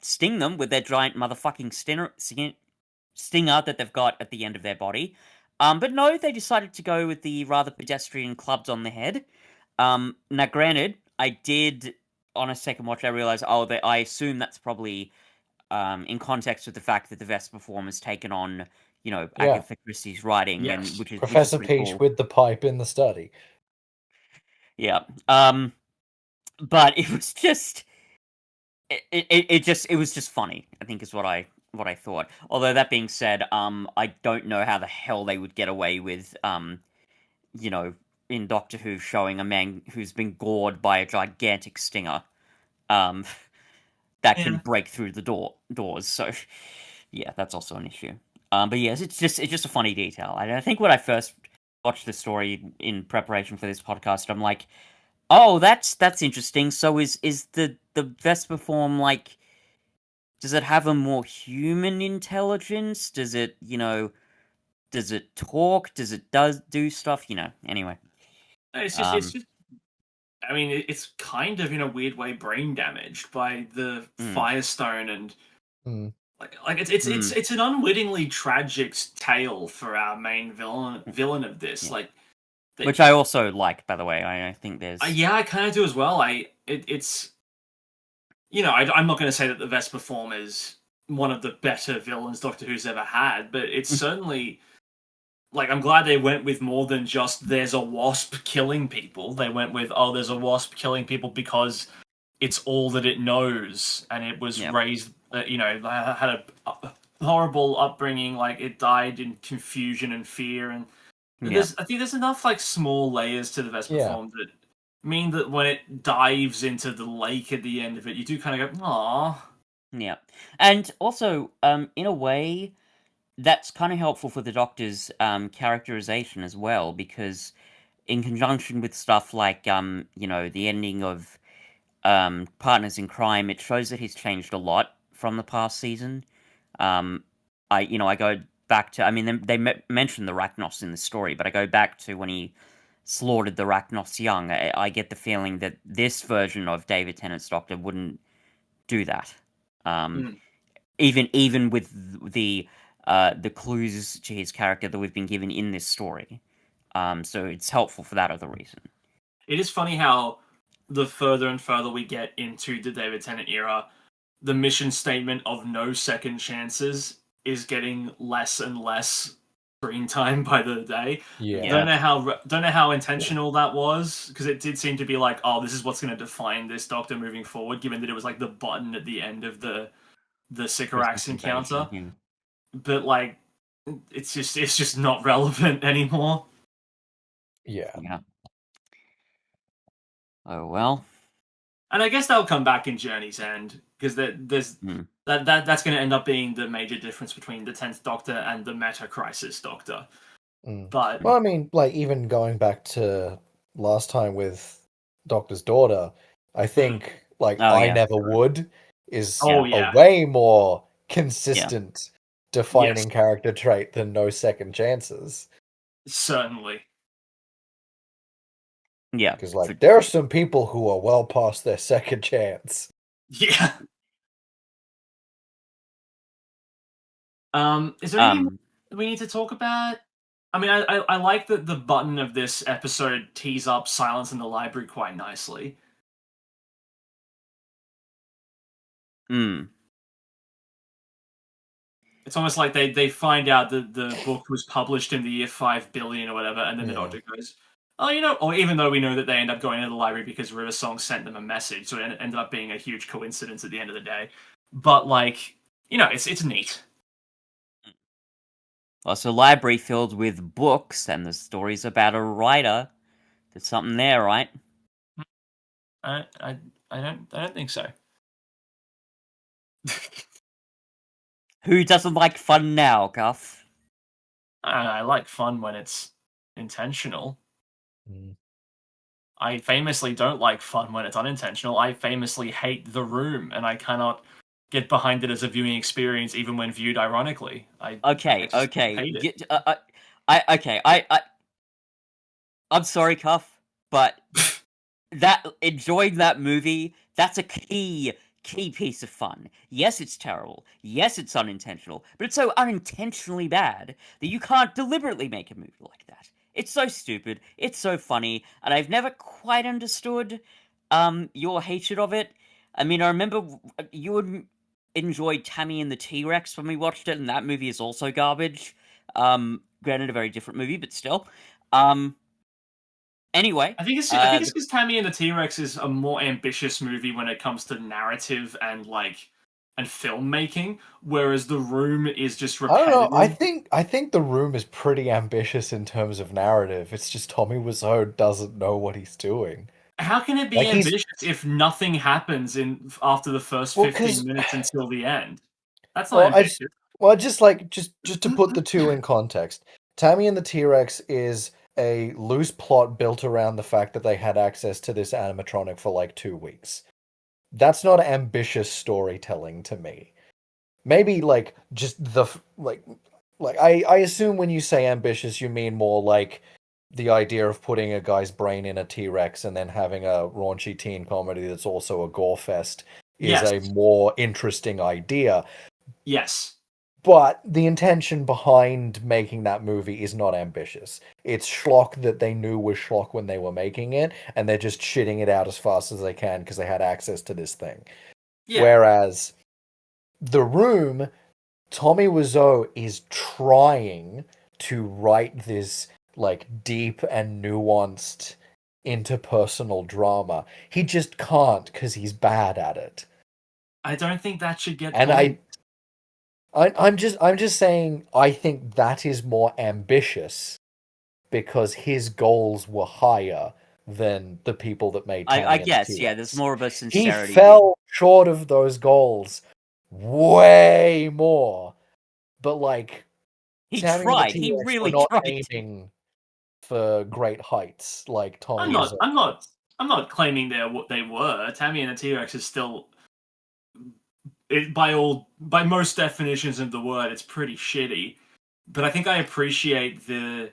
Speaker 2: sting them with their giant motherfucking stinger that they've got at the end of their body. But no, they decided to go with the rather pedestrian clubs on the head. Now, granted, I did on a second watch, I realized, I assume that's probably in context with the fact that the Vesper form has taken on,
Speaker 3: Yeah.
Speaker 2: Agatha Christie's writing,
Speaker 1: Yes.
Speaker 2: and which is
Speaker 3: Professor
Speaker 2: pretty
Speaker 3: Peach
Speaker 2: cool.
Speaker 3: with the pipe in the study.
Speaker 2: Yeah. But it was just it was just funny, I think is what I thought. Although that being said, I don't know how the hell they would get away with in Doctor Who showing a man who's been gored by a gigantic stinger that can
Speaker 1: Yeah.
Speaker 2: break through the doors. So yeah, that's also an issue. But yes, it's just a funny detail. I think when I first watched the story in preparation for this podcast, I'm like, oh, that's interesting. So is the Vesper form like? Does it have a more human intelligence? Does it Does it talk? Does it do stuff? Anyway.
Speaker 1: It's just. I mean, it's kind of in a weird way brain damaged by the Firestone and
Speaker 3: Mm.
Speaker 1: like it's an unwittingly tragic tale for our main villain of this.
Speaker 2: Yeah.
Speaker 1: Like,
Speaker 2: which I also like, by the way. I think there's
Speaker 1: yeah, I kind of do as well. It's I'm not going to say that the Vesper form is one of the better villains Doctor Who's ever had, but it's certainly like I'm glad they went with more than just there's a wasp killing people. They went with there's a wasp killing people because it's all that it knows, and it was raised. Had a horrible upbringing. Like it died in confusion and fear, and I think there's enough like small layers to the Vesper form that mean that when it dives into the lake at the end of it, you do kind of go, "Aww."
Speaker 2: Yeah, and also, in a way, that's kind of helpful for the Doctor's characterization as well, because in conjunction with stuff like the ending of Partners in Crime, it shows that he's changed a lot from the past season. I go back to, I mean, they mention the Rachnos in the story, but I go back to when he slaughtered the Rachnos young. I get the feeling that this version of David Tennant's Doctor wouldn't do that. Even with the clues to his character that we've been given in this story. So it's helpful for that other reason.
Speaker 1: It is funny how the further and further we get into the David Tennant era, the mission statement of no second chances is getting less and less screen time by the day.
Speaker 3: Yeah.
Speaker 1: Don't know how intentional that was, because it did seem to be like, oh, this is what's going to define this Doctor moving forward, given that it was like the button at the end of the Sycorax encounter.
Speaker 2: Yeah.
Speaker 1: But like, it's just not relevant anymore.
Speaker 3: Yeah.
Speaker 2: Oh well.
Speaker 1: And I guess that'll come back in Journey's End, because there's that's going to end up being the major difference between the 10th Doctor and the Meta Crisis Doctor. But
Speaker 3: well, I mean, like even going back to last time with Doctor's daughter, I think I Never Would is a way more consistent defining character trait than No Second Chances.
Speaker 1: Certainly.
Speaker 2: Yeah.
Speaker 3: Because there are some people who are well past their second chance.
Speaker 1: Yeah. Is there anything we need to talk about? I mean, I like that the button of this episode tees up Silence in the Library quite nicely. It's almost like they find out that the book was published in the year 5 billion or whatever, and then the Doctor goes, oh, or even though we know that they end up going to the library because River Song sent them a message, so it ended up being a huge coincidence at the end of the day. But it's neat.
Speaker 2: Also, library filled with books and the stories about a writer. There's something there, right?
Speaker 1: I don't think so.
Speaker 2: Who doesn't like fun now, Guff?
Speaker 1: I like fun when it's intentional. I famously don't like fun when it's unintentional. I famously hate The Room, and I cannot get behind it as a viewing experience, even when viewed ironically. I
Speaker 2: Okay,
Speaker 1: just
Speaker 2: okay.
Speaker 1: hate it.
Speaker 2: I'm sorry, Cuff, but enjoying that movie, that's a key piece of fun. Yes, it's terrible. Yes, it's unintentional, but it's so unintentionally bad that you can't deliberately make a movie like that. It's so stupid, it's so funny, and I've never quite understood your hatred of it. I mean, I remember you enjoyed Tammy and the T-Rex when we watched it, and that movie is also garbage. Granted, a very different movie, but still. Anyway,
Speaker 1: I think it's because Tammy and the T-Rex is a more ambitious movie when it comes to narrative and filmmaking, whereas The Room is just
Speaker 3: I don't know.
Speaker 1: repetitive.
Speaker 3: I think The Room is pretty ambitious in terms of narrative. It's just Tommy Wiseau doesn't know what he's doing.
Speaker 1: How can it be
Speaker 3: Like he's
Speaker 1: ambitious if nothing happens in after the first
Speaker 3: well,
Speaker 1: 15
Speaker 3: because
Speaker 1: minutes until the end? That's not
Speaker 3: well, I just
Speaker 1: ambitious.
Speaker 3: well, just like just to put the two in context, Tammy and the T-Rex is a loose plot built around the fact that they had access to this animatronic for like 2 weeks. That's not ambitious storytelling to me. Maybe like just like I assume when you say ambitious you mean more like the idea of putting a guy's brain in a T-Rex and then having a raunchy teen comedy that's also a gore fest is
Speaker 1: Yes.
Speaker 3: a more interesting idea.
Speaker 1: Yes.
Speaker 3: But the intention behind making that movie is not ambitious. It's schlock that they knew was schlock when they were making it, and they're just shitting it out as fast as they can because they had access to this thing.
Speaker 1: Yeah.
Speaker 3: Whereas The Room, Tommy Wiseau is trying to write this like deep and nuanced interpersonal drama. He just can't because he's bad at it.
Speaker 1: I don't think that should get
Speaker 3: And
Speaker 1: points.
Speaker 3: I'm just saying I think that is more ambitious because his goals were higher than the people that made Tammy
Speaker 2: I
Speaker 3: and the
Speaker 2: guess, yeah, there's
Speaker 3: T-Rex.
Speaker 2: more of a
Speaker 3: He
Speaker 2: sincerity.
Speaker 3: fell short of those goals way more. But like
Speaker 2: He
Speaker 3: Tammy and the
Speaker 2: tried. He
Speaker 3: T-Rex were
Speaker 2: really
Speaker 3: not
Speaker 2: tried.
Speaker 3: aiming for great heights like
Speaker 1: I'm
Speaker 3: Tommy
Speaker 1: not.
Speaker 3: Wiseau.
Speaker 1: I'm not claiming they're what they were. Tammy and the T-Rex is still, by most definitions of the word, it's pretty shitty. But I think I appreciate the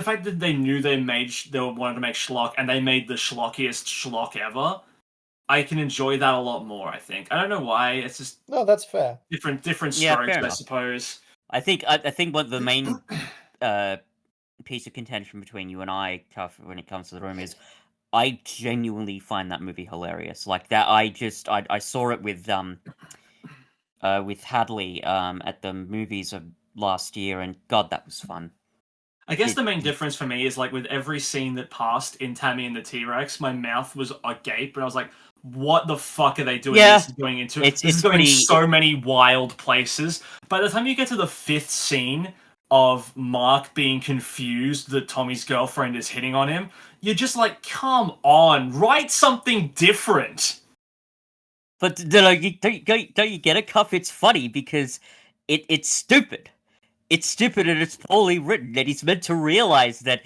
Speaker 1: fact that they knew they wanted to make schlock, and they made the schlockiest schlock ever. I can enjoy that a lot more. I think. I don't know why. It's just
Speaker 3: No, that's fair.
Speaker 1: different
Speaker 2: Yeah,
Speaker 1: strokes,
Speaker 2: fair
Speaker 1: I
Speaker 2: enough.
Speaker 1: suppose.
Speaker 2: I think what the main piece of contention between you and I, Tuff, when it comes to The Room is I genuinely find that movie hilarious. Like that, I saw it with Hadley at the movies of last year, and God, that was fun.
Speaker 1: I guess the main difference for me is like with every scene that passed in Tammy and the T-Rex, my mouth was agape, and I was like, "What the fuck are they doing?
Speaker 2: Yeah,
Speaker 1: This is going
Speaker 2: it's
Speaker 1: going
Speaker 2: pretty.
Speaker 1: so many wild places." By the time you get to the fifth scene of Mark being confused that Tommy's girlfriend is hitting on him, you're just like, "Come on, write something different."
Speaker 2: But don't you get it, Cuff? It's funny because it's stupid. It's stupid and it's poorly written, and he's meant to realize that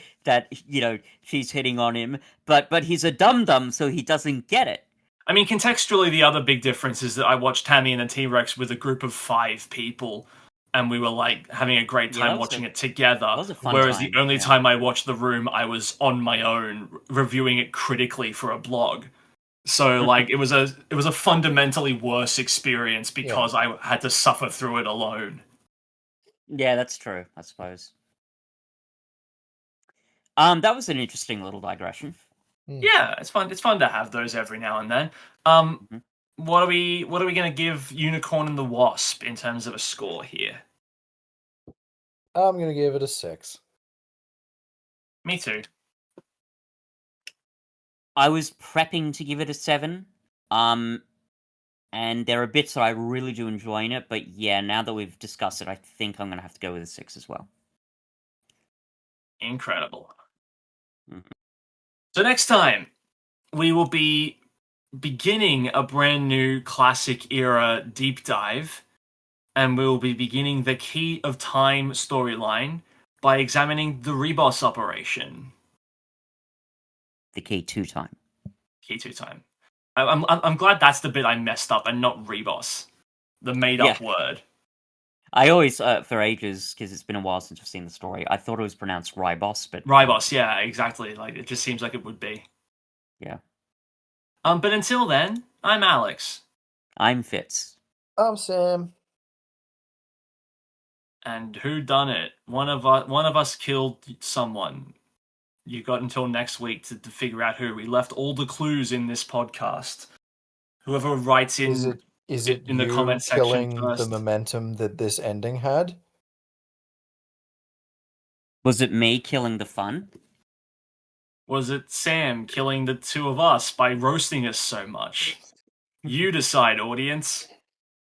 Speaker 2: she's hitting on him, but he's a dum dum, so he doesn't get it.
Speaker 1: I mean, contextually, the other big difference is that I watched Tammy and the T-Rex with a group of 5 people, and we were like having a great
Speaker 2: Yeah,
Speaker 1: time watching it together.
Speaker 2: was a fun
Speaker 1: Whereas
Speaker 2: time,
Speaker 1: the only
Speaker 2: yeah.
Speaker 1: time I watched The Room, I was on my own reviewing it critically for a blog. So like it was a fundamentally worse experience because I had to suffer through it alone.
Speaker 2: Yeah, that's true, I suppose. That was an interesting little digression.
Speaker 1: Yeah, it's fun. It's fun to have those every now and then.
Speaker 2: Mhm.
Speaker 1: What are we going to give Unicorn and the Wasp in terms of a score here?
Speaker 3: I'm gonna give it a 6.
Speaker 1: Me too.
Speaker 2: I was prepping to give it a 7. And there are bits that I really do enjoy in it, but yeah, now that we've discussed it, I think I'm gonna have to go with a 6 as well.
Speaker 1: Incredible.
Speaker 2: Mhm.
Speaker 1: So next time we will be beginning a brand new classic era deep dive, and we will be beginning the Key of Time storyline by examining the Reboss operation.
Speaker 2: The key 2 time.
Speaker 1: Key to Time. I'm glad that's the bit I messed up and not Rebos, the made up word.
Speaker 2: I always, for ages, because it's been a while since I've seen the story, I thought it was pronounced Ribos, but
Speaker 1: Ribos, yeah, exactly. Like it just seems like it would be.
Speaker 2: yeah.
Speaker 1: But until then, I'm Alex,
Speaker 2: I'm Fitz.
Speaker 3: I'm Sam.
Speaker 1: and who done it? One of us killed someone. You got until next week to figure out who. We left all the clues in this podcast. Whoever writes
Speaker 3: Is
Speaker 1: in
Speaker 3: it
Speaker 1: in the
Speaker 3: you
Speaker 1: comment section
Speaker 3: killing the
Speaker 1: first.
Speaker 3: momentum that this ending had?
Speaker 2: Was it me killing the fun?
Speaker 1: Was it Sam killing the two of us by roasting us so much? You decide, audience.